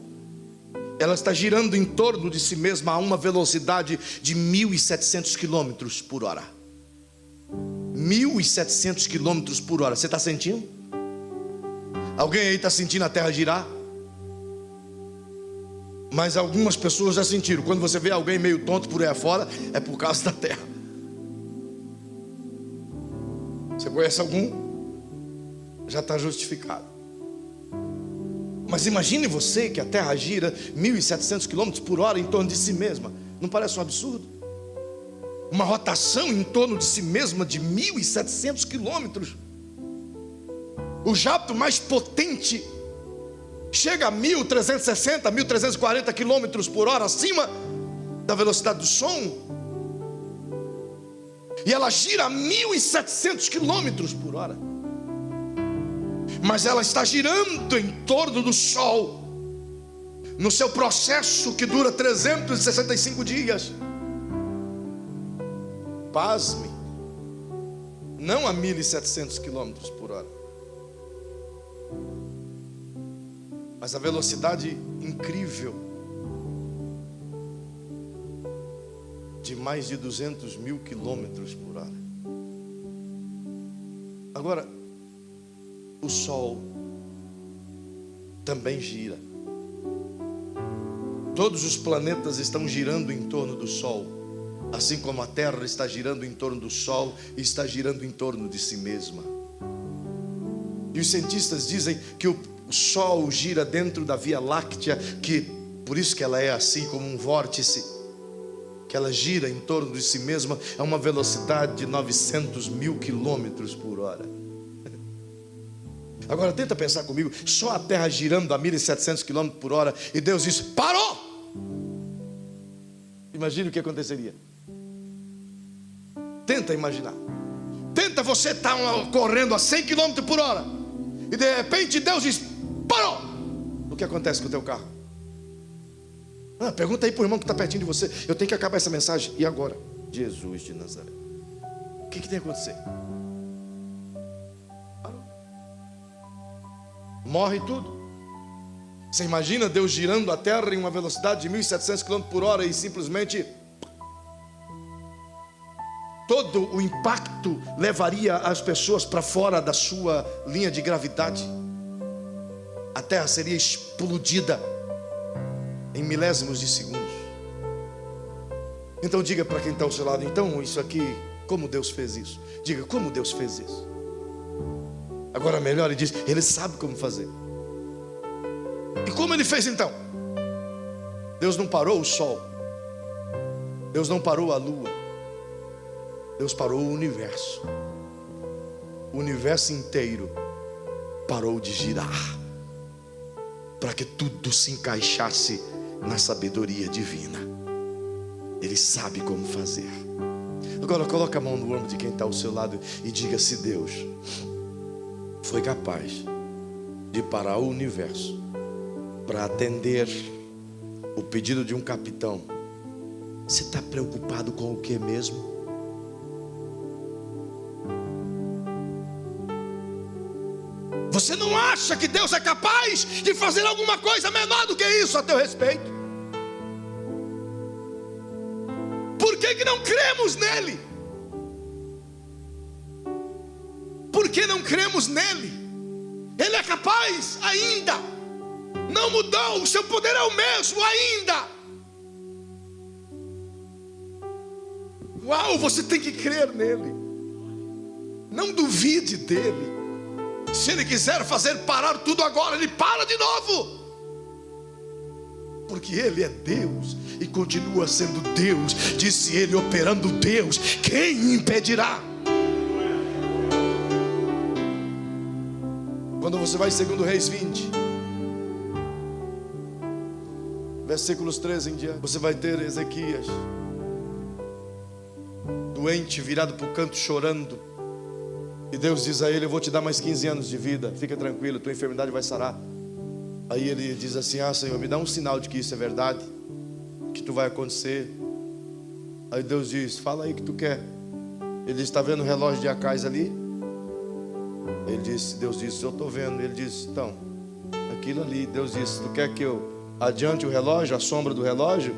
ela está girando em torno de si mesma a uma velocidade de 1.700 quilômetros por hora. 1.700 quilômetros por hora. Você está sentindo? Alguém aí está sentindo a terra girar? Mas algumas pessoas já sentiram. Quando você vê alguém meio tonto por aí afora, é por causa da terra. Você conhece algum? Já está justificado. Mas imagine você que a Terra gira 1.700 km por hora em torno de si mesma. Não parece um absurdo? Uma rotação em torno de si mesma de 1.700 quilômetros. O jato mais potente chega a 1.360, 1.340 quilômetros por hora, acima da velocidade do som. E ela gira a 1.700 quilômetros por hora. Mas ela está girando em torno do Sol, no seu processo que dura 365 dias. Pasme, não a 1.700 quilômetros por hora, mas a velocidade incrível de mais de 200 mil quilômetros por hora. Agora, o Sol também gira. Todos os planetas estão girando em torno do Sol, assim como a Terra está girando em torno do Sol e está girando em torno de si mesma. E os cientistas dizem que o Sol gira dentro da Via Láctea, que por isso que ela é assim como um vórtice, que ela gira em torno de si mesma a uma velocidade de 900 mil quilômetros por hora. Agora tenta pensar comigo, só a Terra girando a 1.700 km por hora, e Deus diz, parou! Imagine o que aconteceria. Tenta imaginar. Tenta você estar correndo a 100 km por hora, e de repente Deus diz, parou! O que acontece com o teu carro? Pergunta aí para o irmão que está pertinho de você. Eu tenho que acabar essa mensagem. E agora? Jesus de Nazaré. O que tem que acontecer? Morre tudo. Você imagina Deus girando a terra em uma velocidade de 1.700 km por hora e simplesmente todo o impacto levaria as pessoas para fora da sua linha de gravidade. A terra seria explodida em milésimos de segundos. Então diga para quem está ao seu lado, então isso aqui, como Deus fez isso? Diga, como Deus fez isso? Agora melhor, ele diz, ele sabe como fazer. E como ele fez então? Deus não parou o sol, Deus não parou a lua, Deus parou o universo. O universo inteiro parou de girar, para que tudo se encaixasse na sabedoria divina. Ele sabe como fazer. Agora coloca a mão no ombro de quem está ao seu lado e diga, se Deus foi capaz de parar o universo para atender o pedido de um capitão, você está preocupado com o que mesmo? Você não acha que Deus é capaz de fazer alguma coisa menor do que isso a teu respeito? Por que não cremos nele? Por que não cremos nele? Ele é capaz ainda. Não mudou, o seu poder é o mesmo ainda. Uau, você tem que crer nele. Não duvide dele. Se ele quiser fazer parar tudo agora, ele para de novo. Porque ele é Deus e continua sendo Deus. Disse ele, operando Deus, quem impedirá? Quando você vai em 2 Reis 20, versículos 13 em diante, você vai ter Ezequias doente, virado para o canto, chorando. E Deus diz a ele, eu vou te dar mais 15 anos de vida, fica tranquilo, tua enfermidade vai sarar. Aí ele diz assim, Senhor, me dá um sinal de que isso é verdade, que tu vai acontecer. Aí Deus diz, fala aí o que tu quer. Ele diz, está vendo o relógio de Acais ali? Deus disse, eu estou vendo. Ele disse, então, aquilo ali. Deus disse, tu quer que eu adiante o relógio, a sombra do relógio?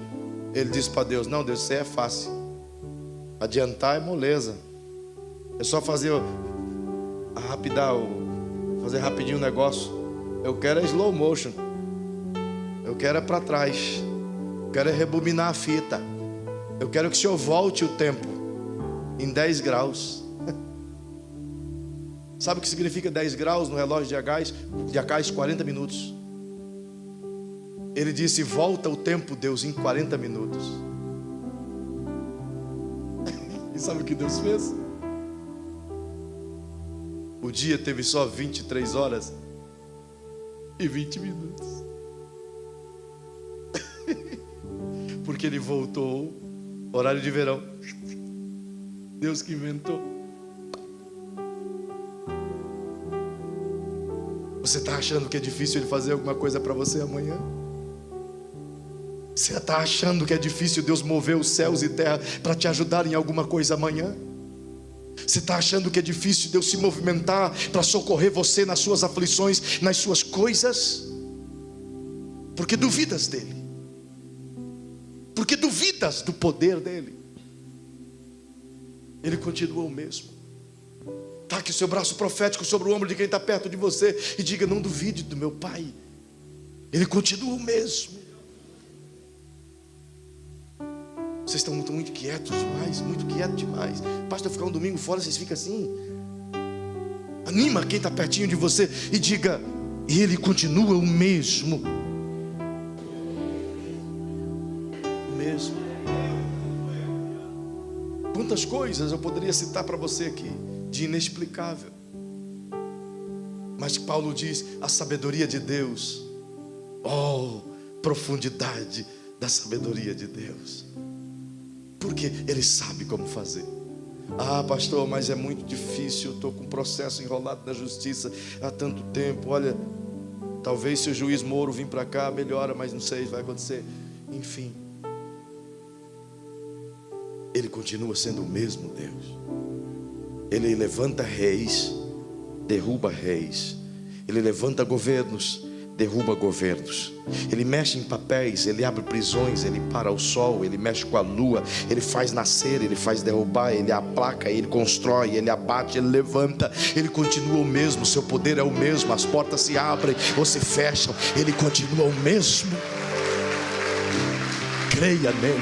Ele disse para Deus, não Deus, isso aí é fácil. Adiantar é moleza. É só fazer fazer rapidinho o negócio. Eu quero é slow motion. Eu quero é para trás. Eu quero é rebobinar a fita. Eu quero que o Senhor volte o tempo em 10 graus. Sabe o que significa 10 graus no relógio de Acais? 40 minutos. Ele disse: volta o tempo, Deus, em 40 minutos. E sabe o que Deus fez? O dia teve só 23 horas e 20 minutos. Porque ele voltou, horário de verão. Deus que inventou. Você está achando que é difícil Ele fazer alguma coisa para você amanhã? Você está achando que é difícil Deus mover os céus e terra para te ajudar em alguma coisa amanhã? Você está achando que é difícil Deus se movimentar para socorrer você nas suas aflições, nas suas coisas? Porque duvidas dEle. Porque duvidas do poder dEle. Ele continua o mesmo. Taque o seu braço profético sobre o ombro de quem está perto de você e diga: não duvide do meu Pai. Ele continua o mesmo. Vocês estão muito quietos demais, muito quietos demais. Basta ficar um domingo fora, vocês ficam assim. Anima quem está pertinho de você e diga: Ele continua o mesmo. O mesmo. Quantas coisas eu poderia citar para você aqui de inexplicável. Mas Paulo diz: a sabedoria de Deus. Oh, profundidade da sabedoria de Deus. Porque Ele sabe como fazer. Ah, pastor, mas é muito difícil. Eu estou com um processo enrolado na justiça há tanto tempo. Olha, talvez se o juiz Moro vir para cá melhora, mas não sei se vai acontecer. Enfim, Ele continua sendo o mesmo Deus. Ele levanta reis, derruba reis. Ele levanta governos, derruba governos. Ele mexe em papéis, Ele abre prisões, Ele para o sol, Ele mexe com a lua, Ele faz nascer, Ele faz derrubar, Ele aplaca, Ele constrói, Ele abate, Ele levanta. Ele continua o mesmo, seu poder é o mesmo. As portas se abrem ou se fecham, Ele continua o mesmo. Creia nele,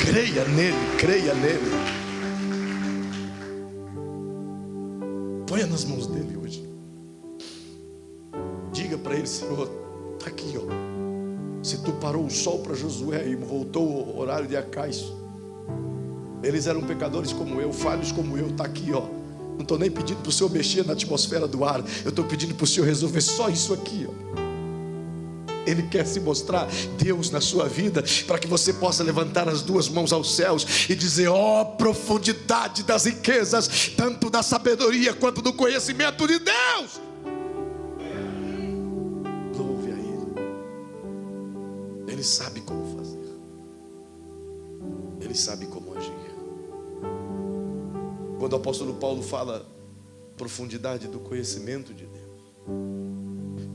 creia nele, creia nele. Ponha nas mãos dele hoje. Diga para ele: Senhor, está aqui, ó. Se tu parou o sol para Josué e voltou o horário de Acais, eles eram pecadores como eu, falhos como eu, está aqui, ó. Não estou nem pedindo para o Senhor mexer na atmosfera do ar, eu estou pedindo para o Senhor resolver só isso aqui, ó. Ele quer se mostrar Deus na sua vida, para que você possa levantar as duas mãos aos céus e dizer: ó, profundidade das riquezas, tanto da sabedoria quanto do conhecimento de Deus. Louve a Ele. Ele sabe como fazer. Ele sabe como agir. Quando o apóstolo Paulo fala profundidade do conhecimento de Deus,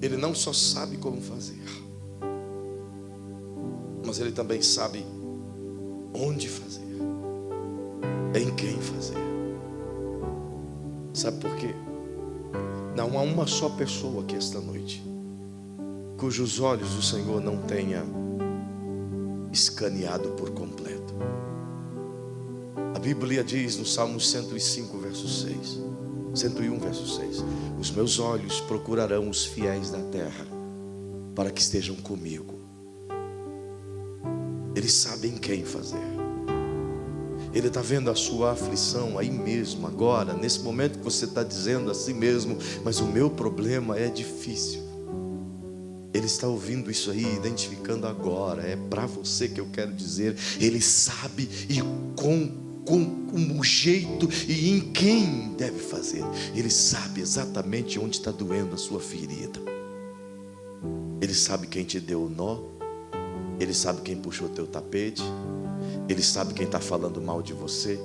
Ele não só sabe como fazer, mas Ele também sabe onde fazer, em quem fazer. Sabe por quê? Não há uma só pessoa aqui esta noite cujos olhos do Senhor não tenha escaneado por completo. A Bíblia diz no Salmo 105, verso 6, 101, verso 6: os meus olhos procurarão os fiéis da terra, para que estejam comigo. Eles sabem quem fazer. Ele está vendo a sua aflição aí mesmo, agora, nesse momento que você está dizendo a si mesmo: mas o meu problema é difícil. Ele está ouvindo isso aí, identificando agora. É para você que eu quero dizer. Ele sabe e com o jeito e em quem deve fazer. Ele sabe exatamente onde está doendo a sua ferida. Ele sabe quem te deu o nó. Ele sabe quem puxou o teu tapete. Ele sabe quem está falando mal de você.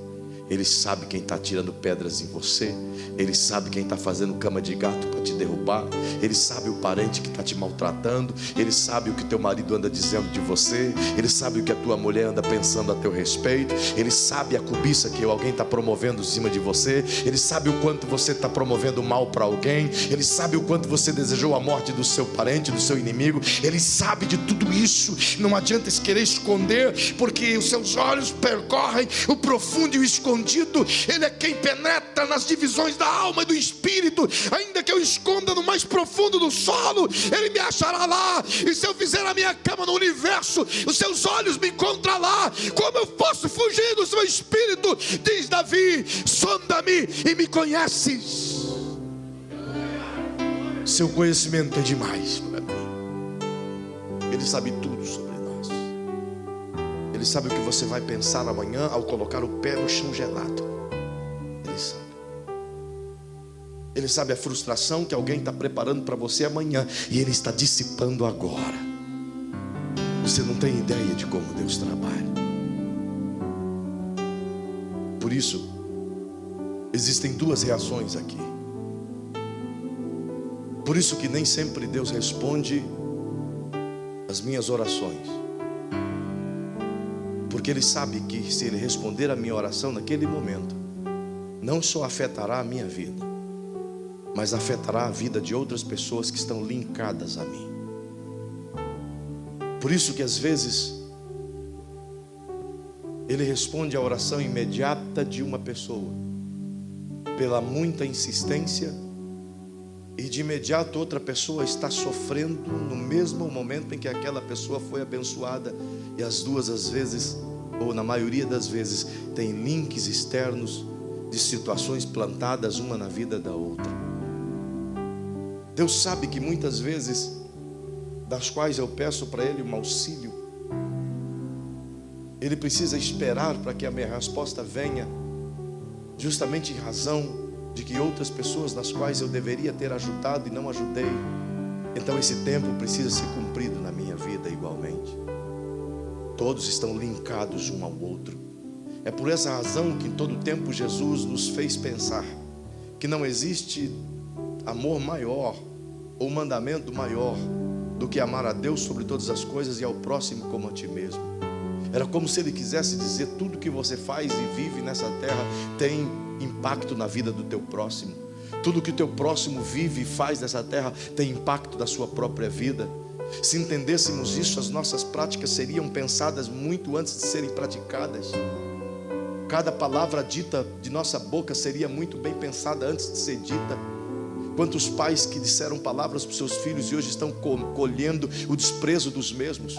Ele sabe quem está tirando pedras em você. Ele sabe quem está fazendo cama de gato para te derrubar. Ele sabe o parente que está te maltratando. Ele sabe o que teu marido anda dizendo de você. Ele sabe o que a tua mulher anda pensando a teu respeito. Ele sabe a cobiça que alguém está promovendo em cima de você. Ele sabe o quanto você está promovendo mal para alguém. Ele sabe o quanto você desejou a morte do seu parente, do seu inimigo. Ele sabe de tudo isso. Não adianta querer esconder, porque os seus olhos percorrem o profundo e o escondido escondido. Ele é quem penetra nas divisões da alma e do espírito. Ainda que eu esconda no mais profundo do solo, Ele me achará lá. E se eu fizer a minha cama no universo, os seus olhos me encontram lá. Como eu posso fugir do seu espírito? Diz Davi: sonda-me e me conheces. Seu conhecimento é demais para mim. Ele sabe tudo sobre nós. Ele sabe o que você vai pensar amanhã ao colocar o pé no chão gelado. Ele sabe. Ele sabe a frustração que alguém está preparando para você amanhã, e Ele está dissipando agora. Você não tem ideia de como Deus trabalha. Por isso, existem duas reações aqui. Por isso que nem sempre Deus responde as minhas orações. Porque Ele sabe que se Ele responder a minha oração naquele momento, não só afetará a minha vida, mas afetará a vida de outras pessoas que estão linkadas a mim. Por isso que às vezes Ele responde a oração imediata de uma pessoa pela muita insistência, e de imediato outra pessoa está sofrendo no mesmo momento em que aquela pessoa foi abençoada. E as duas, às vezes, ou na maioria das vezes, tem links externos de situações plantadas uma na vida da outra. Deus sabe que muitas vezes, das quais eu peço para Ele um auxílio, Ele precisa esperar para que a minha resposta venha, justamente em razão de que outras pessoas nas quais eu deveria ter ajudado e não ajudei. Então esse tempo precisa ser cumprido na minha vida igualmente. Todos estão linkados um ao outro. É por essa razão que em todo tempo Jesus nos fez pensar que não existe amor maior ou mandamento maior do que amar a Deus sobre todas as coisas e ao próximo como a ti mesmo. Era como se Ele quisesse dizer: tudo que você faz e vive nessa terra tem impacto na vida do teu próximo. Tudo que o teu próximo vive e faz nessa terra tem impacto na sua própria vida. Se entendêssemos isso, as nossas práticas seriam pensadas muito antes de serem praticadas. Cada palavra dita de nossa boca seria muito bem pensada antes de ser dita. Quantos pais que disseram palavras para os seus filhos e hoje estão colhendo o desprezo dos mesmos?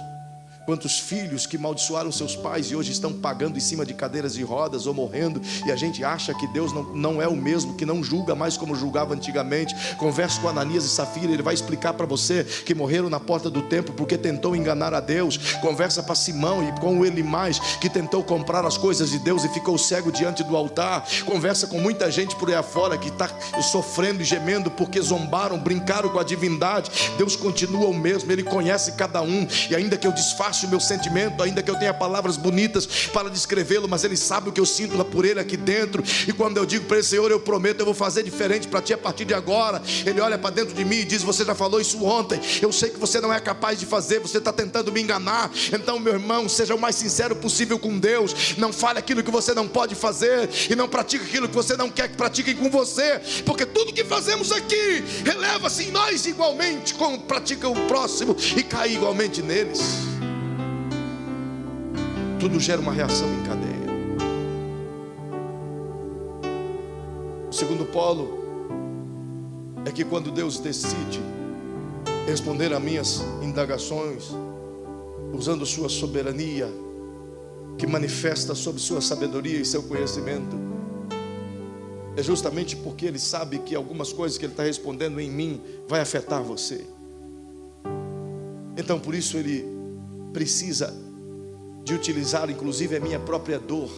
Quantos filhos que maldiçoaram seus pais e hoje estão pagando em cima de cadeiras de rodas ou morrendo, e a gente acha que Deus não é o mesmo, que não julga mais como julgava antigamente. Converse com Ananias e Safira, ele vai explicar para você que morreram na porta do templo porque tentou enganar a Deus. Conversa para Simão e com o Elimais, que tentou comprar as coisas de Deus e ficou cego diante do altar. Conversa com muita gente por aí afora que está sofrendo e gemendo porque zombaram, brincaram com a divindade. Deus continua o mesmo, Ele conhece cada um, e ainda que eu disfarce o meu sentimento, ainda que eu tenha palavras bonitas para descrevê-lo, mas Ele sabe o que eu sinto por Ele aqui dentro. E quando eu digo para Ele: Senhor, eu prometo, eu vou fazer diferente para Ti a partir de agora, Ele olha para dentro de mim e diz: você já falou isso ontem, eu sei que você não é capaz de fazer, você está tentando me enganar. Então, meu irmão, seja o mais sincero possível com Deus. Não fale aquilo que você não pode fazer, e não pratique aquilo que você não quer que pratiquem com você, porque tudo que fazemos aqui releva-se em nós igualmente, como pratica o próximo e cai igualmente neles. Tudo gera uma reação em cadeia. O segundo polo é que quando Deus decide responder a minhas indagações, usando sua soberania, que manifesta sobre sua sabedoria e seu conhecimento, é justamente porque Ele sabe que algumas coisas que Ele está respondendo em mim vai afetar você. Então por isso Ele precisa de utilizar inclusive a minha própria dor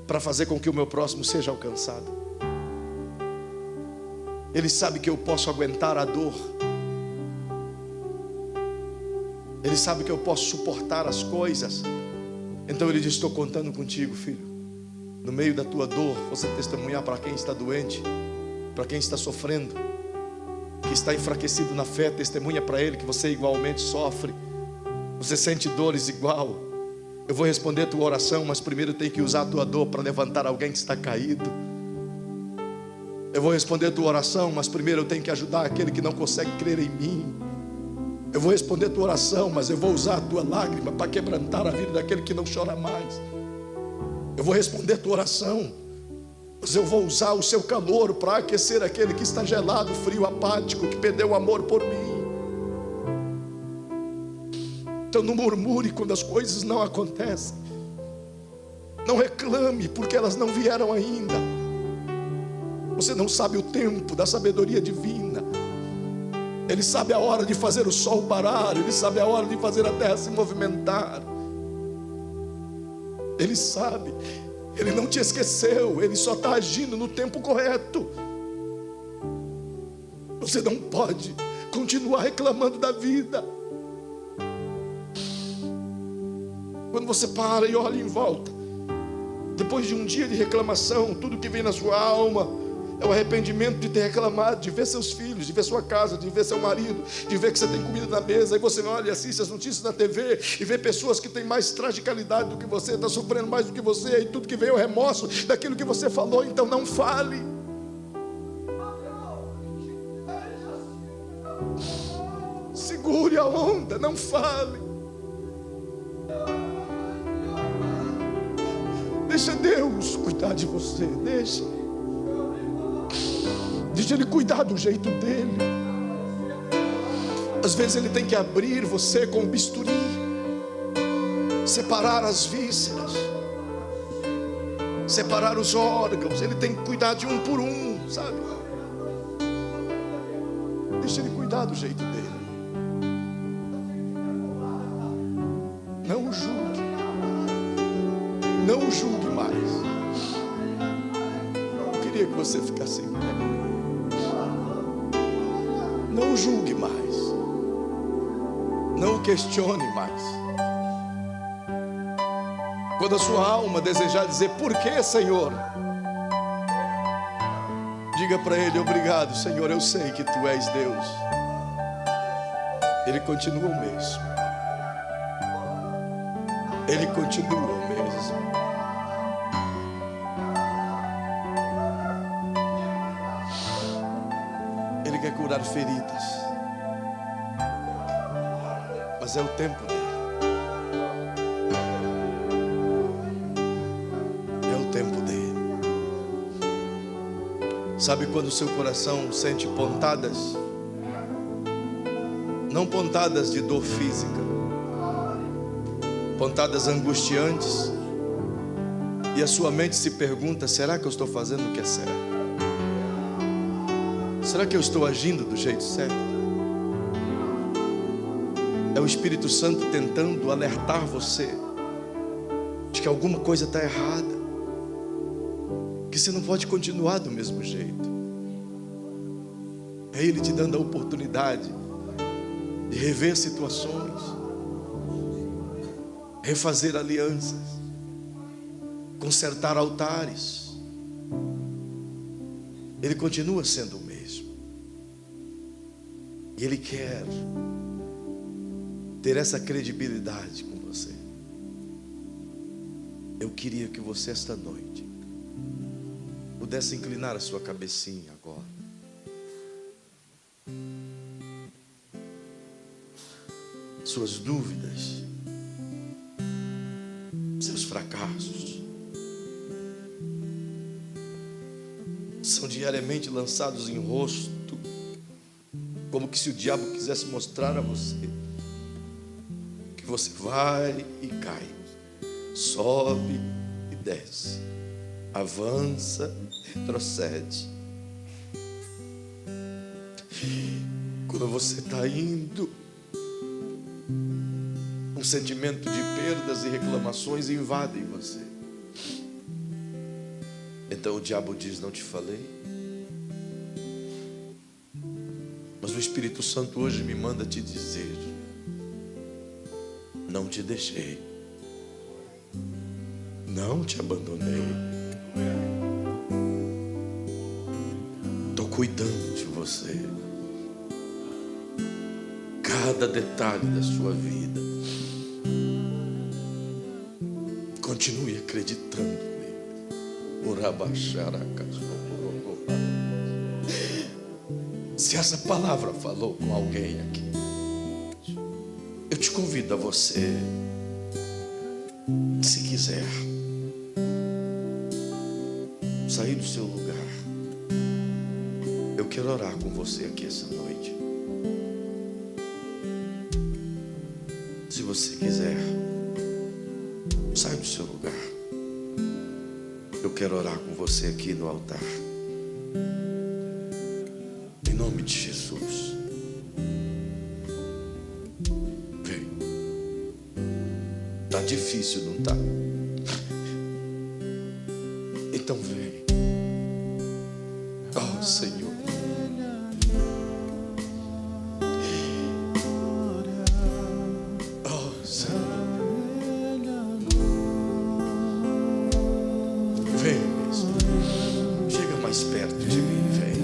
para fazer com que o meu próximo seja alcançado. Ele sabe que eu posso aguentar a dor. Ele sabe que eu posso suportar as coisas. Então Ele diz: estou contando contigo, filho. No meio da tua dor, você testemunhar para quem está doente, para quem está sofrendo, que está enfraquecido na fé. Testemunha para ele que você igualmente sofre. Você sente dores igual. Eu vou responder a tua oração, mas primeiro eu tenho que usar a tua dor para levantar alguém que está caído. Eu vou responder a tua oração, mas primeiro eu tenho que ajudar aquele que não consegue crer em mim. Eu vou responder a tua oração, mas eu vou usar a tua lágrima para quebrantar a vida daquele que não chora mais. Eu vou responder a tua oração, mas eu vou usar o seu calor para aquecer aquele que está gelado, frio, apático, que perdeu o amor por mim. Então não murmure quando as coisas não acontecem. Não reclame porque elas não vieram ainda. Você não sabe o tempo da sabedoria divina. Ele sabe a hora de fazer o sol parar. Ele sabe a hora de fazer a terra se movimentar. Ele sabe. Ele não te esqueceu. Ele só está agindo no tempo correto. Você não pode continuar reclamando da vida. Quando você para e olha em volta, depois de um dia de reclamação, tudo que vem na sua alma é o arrependimento de ter reclamado, de ver seus filhos, de ver sua casa, de ver seu marido, de ver que você tem comida na mesa. Aí você olha e assiste as notícias na TV e vê pessoas que têm mais tragicalidade do que você, está sofrendo mais do que você, e tudo que vem é o remorso daquilo que você falou. Então não fale. Segure a onda, não fale. Deixa Deus cuidar de você, deixa Ele cuidar do jeito dele. Às vezes Ele tem que abrir você com um bisturi, separar as vísceras, separar os órgãos. Ele tem que cuidar de um por um, sabe? Deixa Ele cuidar do jeito dele. Não julgue. Não julgue mais. Eu queria que você ficasse em pé. Não julgue mais. Não questione mais. Quando a sua alma desejar dizer: por que, Senhor? Diga para Ele: obrigado, Senhor, eu sei que Tu és Deus. Ele continua o mesmo. Ele continua o mesmo. Ele quer curar feridas, mas é o tempo dele. É o tempo dele. Sabe quando o seu coração sente pontadas? Não pontadas de dor física, pontadas angustiantes, e a sua mente se pergunta: será que eu estou fazendo o que é certo? Será que eu estou agindo do jeito certo? É o Espírito Santo tentando alertar você de que alguma coisa está errada, que você não pode continuar do mesmo jeito. É Ele te dando a oportunidade de rever situações, refazer alianças, consertar altares. Ele continua sendo o mesmo. E Ele quer ter essa credibilidade com você. Eu queria que você esta noite pudesse inclinar a sua cabecinha agora. Suas dúvidas, seus fracassos são diariamente lançados em rosto, como que se o diabo quisesse mostrar a você que você vai e cai, sobe e desce, avança, retrocede. Quando você está indo, um sentimento de perdas e reclamações invade você. Então o diabo diz: não te falei? Mas o Espírito Santo hoje me manda te dizer: não te deixei, não te abandonei, estou cuidando de você, cada detalhe da sua vida. Continue acreditando nele. Se essa palavra falou com alguém aqui, eu te convido a você, se quiser, sair do seu lugar, eu quero orar com você aqui essa noite. Se você quiser, sai do seu lugar. Eu quero orar com você aqui no altar. Em nome de Jesus. Vem. Tá difícil, não tá? Então vem. Oh, Senhor. Oh, Senhor. Vem mesmo. Chega mais perto de mim, vem.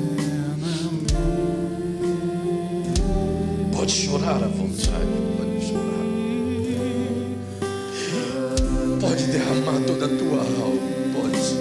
Pode chorar à vontade, pode chorar. Pode derramar toda a tua alma, pode.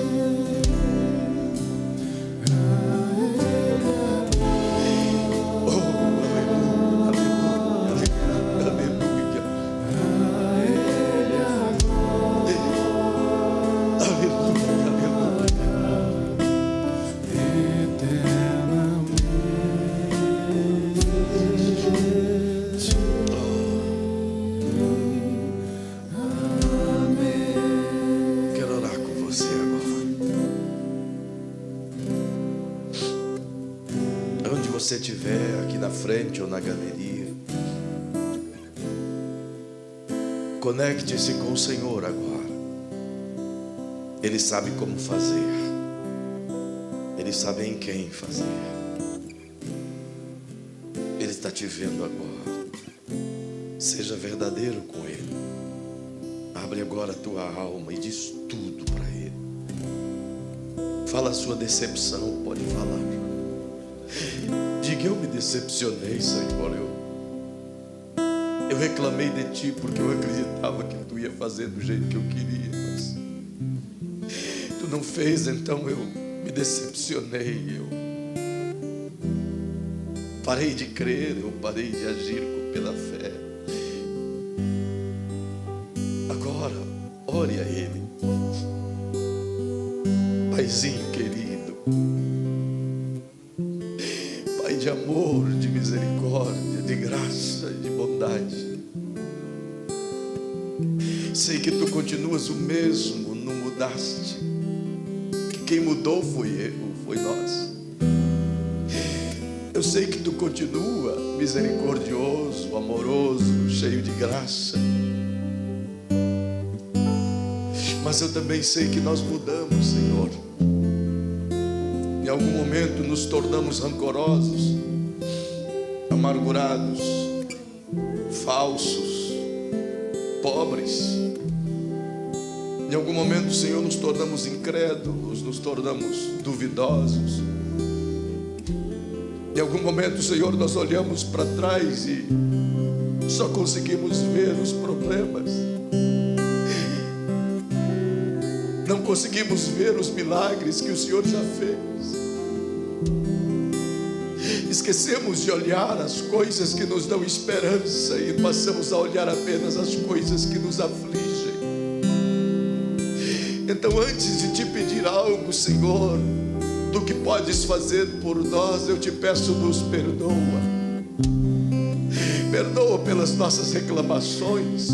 Você estiver aqui na frente ou na galeria, conecte-se com o Senhor agora. Ele sabe como fazer, Ele sabe em quem fazer. Ele está te vendo agora. Seja verdadeiro com Ele. Abre agora a tua alma e diz tudo para Ele. Fala a sua decepção, pode falar. Diga: eu me decepcionei, Senhor. Eu reclamei de Ti porque eu acreditava que Tu ia fazer do jeito que eu queria, mas Tu não fez, então eu me decepcionei. Eu parei de crer, eu parei de agir pela fé. Agora, ore a Ele. Paizinho querido, Pai de amor, de misericórdia, de graça e de bondade, sei que Tu continuas o mesmo, não mudaste, que quem mudou foi nós. Eu sei que Tu continua misericordioso, amoroso, cheio de graça, mas eu também sei que nós mudamos, Senhor. Em algum momento nos tornamos rancorosos, amargurados, falsos, pobres. Em algum momento, Senhor, nos tornamos incrédulos, nos tornamos duvidosos. Em algum momento, Senhor, nós olhamos para trás e só conseguimos ver os problemas. Não conseguimos ver os milagres que o Senhor já fez. Esquecemos de olhar as coisas que nos dão esperança e passamos a olhar apenas as coisas que nos afligem. Então, antes de Te pedir algo, Senhor, do que podes fazer por nós, eu Te peço, nos perdoa. Perdoa pelas nossas reclamações,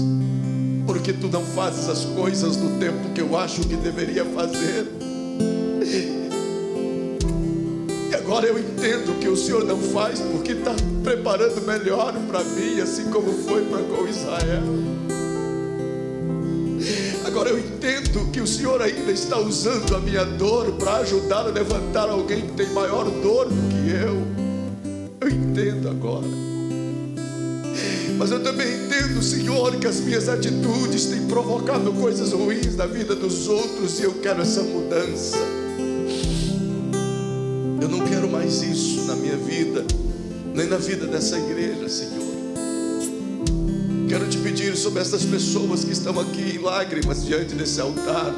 porque Tu não fazes as coisas no tempo que eu acho que deveria fazer. E agora eu entendo que o Senhor não faz porque está preparando melhor para mim, assim como foi para com Israel. Agora eu entendo que o Senhor ainda está usando a minha dor para ajudar a levantar alguém que tem maior dor do que eu. Eu entendo agora. Mas eu também entendo, Senhor, que as minhas atitudes têm provocado coisas ruins na vida dos outros e eu quero essa mudança. Eu não quero mais isso na minha vida, nem na vida dessa igreja, Senhor. Quero Te pedir sobre essas pessoas que estão aqui em lágrimas diante desse altar.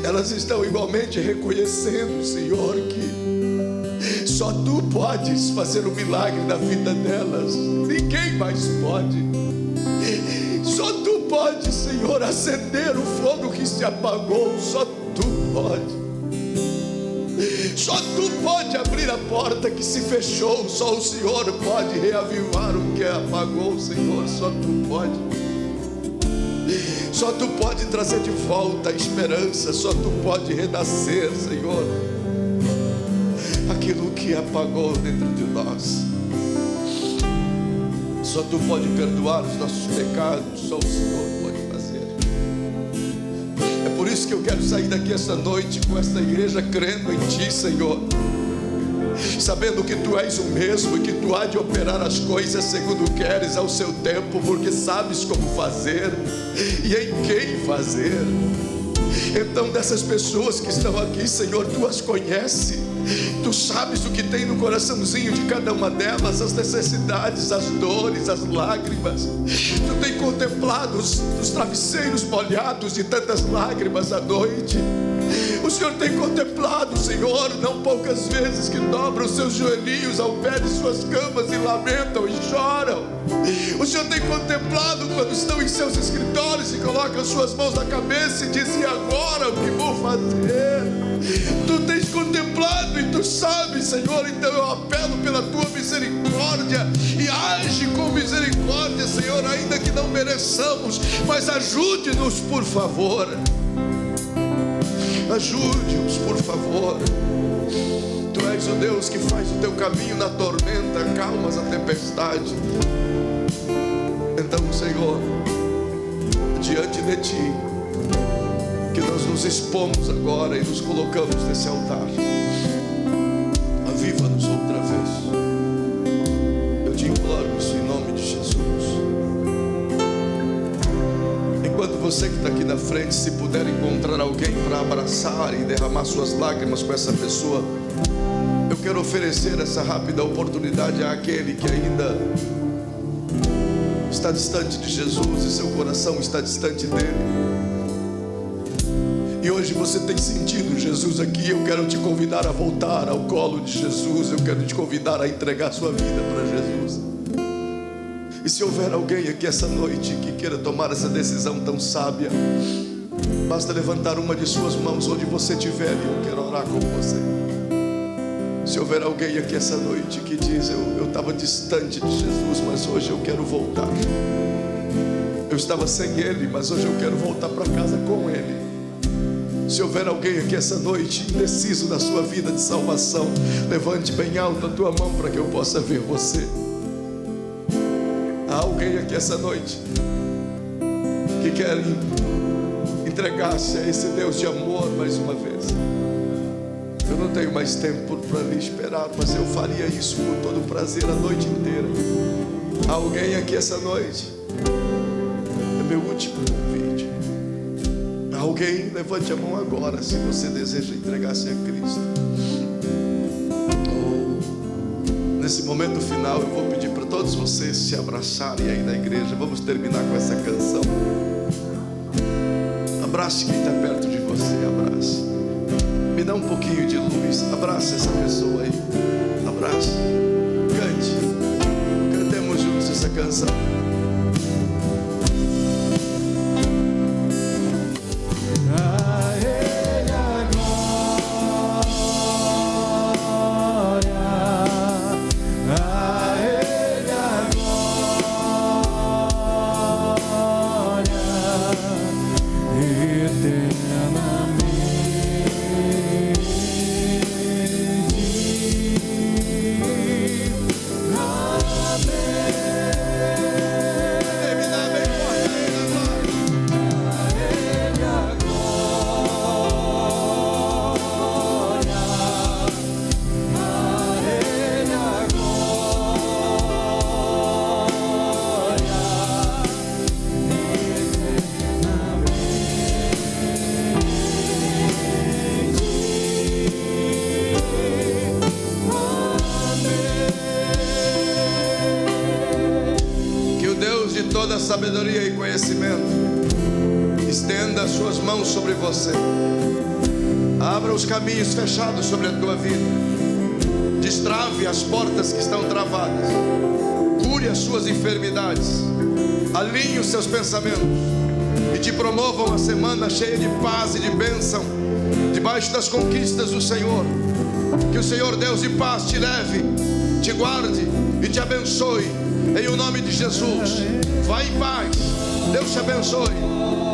Elas estão igualmente reconhecendo, Senhor, que só Tu podes fazer o milagre na vida delas. Ninguém mais pode. Só Tu pode, Senhor, acender o fogo que se apagou. Só Tu pode. Só Tu pode abrir a porta que se fechou. Só o Senhor pode reavivar o que apagou, Senhor. Só Tu pode. Só Tu pode trazer de volta a esperança. Só Tu pode renascer, Senhor, aquilo que apagou dentro de nós. Só Tu pode perdoar os nossos pecados. Só o Senhor pode fazer. É por isso que eu quero sair daqui esta noite com esta igreja crendo em Ti, Senhor, sabendo que Tu és o mesmo e que Tu há de operar as coisas segundo queres ao seu tempo, porque sabes como fazer e em quem fazer. Então, dessas pessoas que estão aqui, Senhor, Tu as conheces. Tu sabes o que tem no coraçãozinho de cada uma delas, as necessidades, as dores, as lágrimas. Tu tem contemplado os travesseiros molhados de tantas lágrimas à noite. O Senhor tem contemplado, Senhor, não poucas vezes, que dobram os seus joelhinhos ao pé de suas camas e lamentam e choram. O Senhor tem contemplado quando estão em seus escritórios e colocam suas mãos na cabeça e dizem: agora o que vou fazer? Tu tens contemplado e Tu sabes, Senhor. Então eu apelo pela Tua misericórdia e age com misericórdia, Senhor, ainda que não mereçamos, mas ajude-nos, por favor. Ajude-nos, por favor. Tu és o Deus que faz o Teu caminho na tormenta, calmas a tempestade. Então, Senhor, diante de Ti, que nós nos expomos agora e nos colocamos nesse altar. Aviva-nos outra vez. Eu te imploro isso em nome de Jesus. Enquanto você que está aqui na frente, se puder encontrar alguém para abraçar e derramar suas lágrimas com essa pessoa, eu quero oferecer essa rápida oportunidade àquele que ainda está distante de Jesus e seu coração está distante dele. E hoje você tem sentido Jesus aqui. Eu quero te convidar a voltar ao colo de Jesus. Eu quero te convidar a entregar sua vida para Jesus. E se houver alguém aqui essa noite que queira tomar essa decisão tão sábia, basta levantar uma de suas mãos onde você estiver e eu quero orar com você. Se houver alguém aqui essa noite que diz: eu estava distante de Jesus, mas hoje eu quero voltar. Eu estava sem Ele, mas hoje eu quero voltar para casa com Ele. Se houver alguém aqui essa noite indeciso na sua vida de salvação, levante bem alto a tua mão para que eu possa ver você. Há alguém aqui essa noite que quer entregar-se a esse Deus de amor mais uma vez? Eu não tenho mais tempo para lhe esperar, mas eu faria isso com todo prazer a noite inteira. Há alguém aqui essa noite? É meu último convite. Alguém, levante a mão agora se você deseja entregar-se a Cristo. Nesse momento final eu vou pedir para todos vocês se abraçarem aí na igreja. Vamos terminar com essa canção. Abrace quem está perto de você, abrace. Me dá um pouquinho de luz, abrace essa pessoa aí. Abrace, cante. Cantemos juntos essa canção. Sabedoria e conhecimento estenda as suas mãos sobre você, abra os caminhos fechados sobre a tua vida, destrave as portas que estão travadas, cure cure as suas enfermidades, alinhe os seus pensamentos e te promova uma semana cheia de paz e de bênção, debaixo das conquistas do Senhor. Que o Senhor Deus de paz te leve, te guarde e te abençoe, em o nome de Jesus. Vá em paz, Deus te abençoe.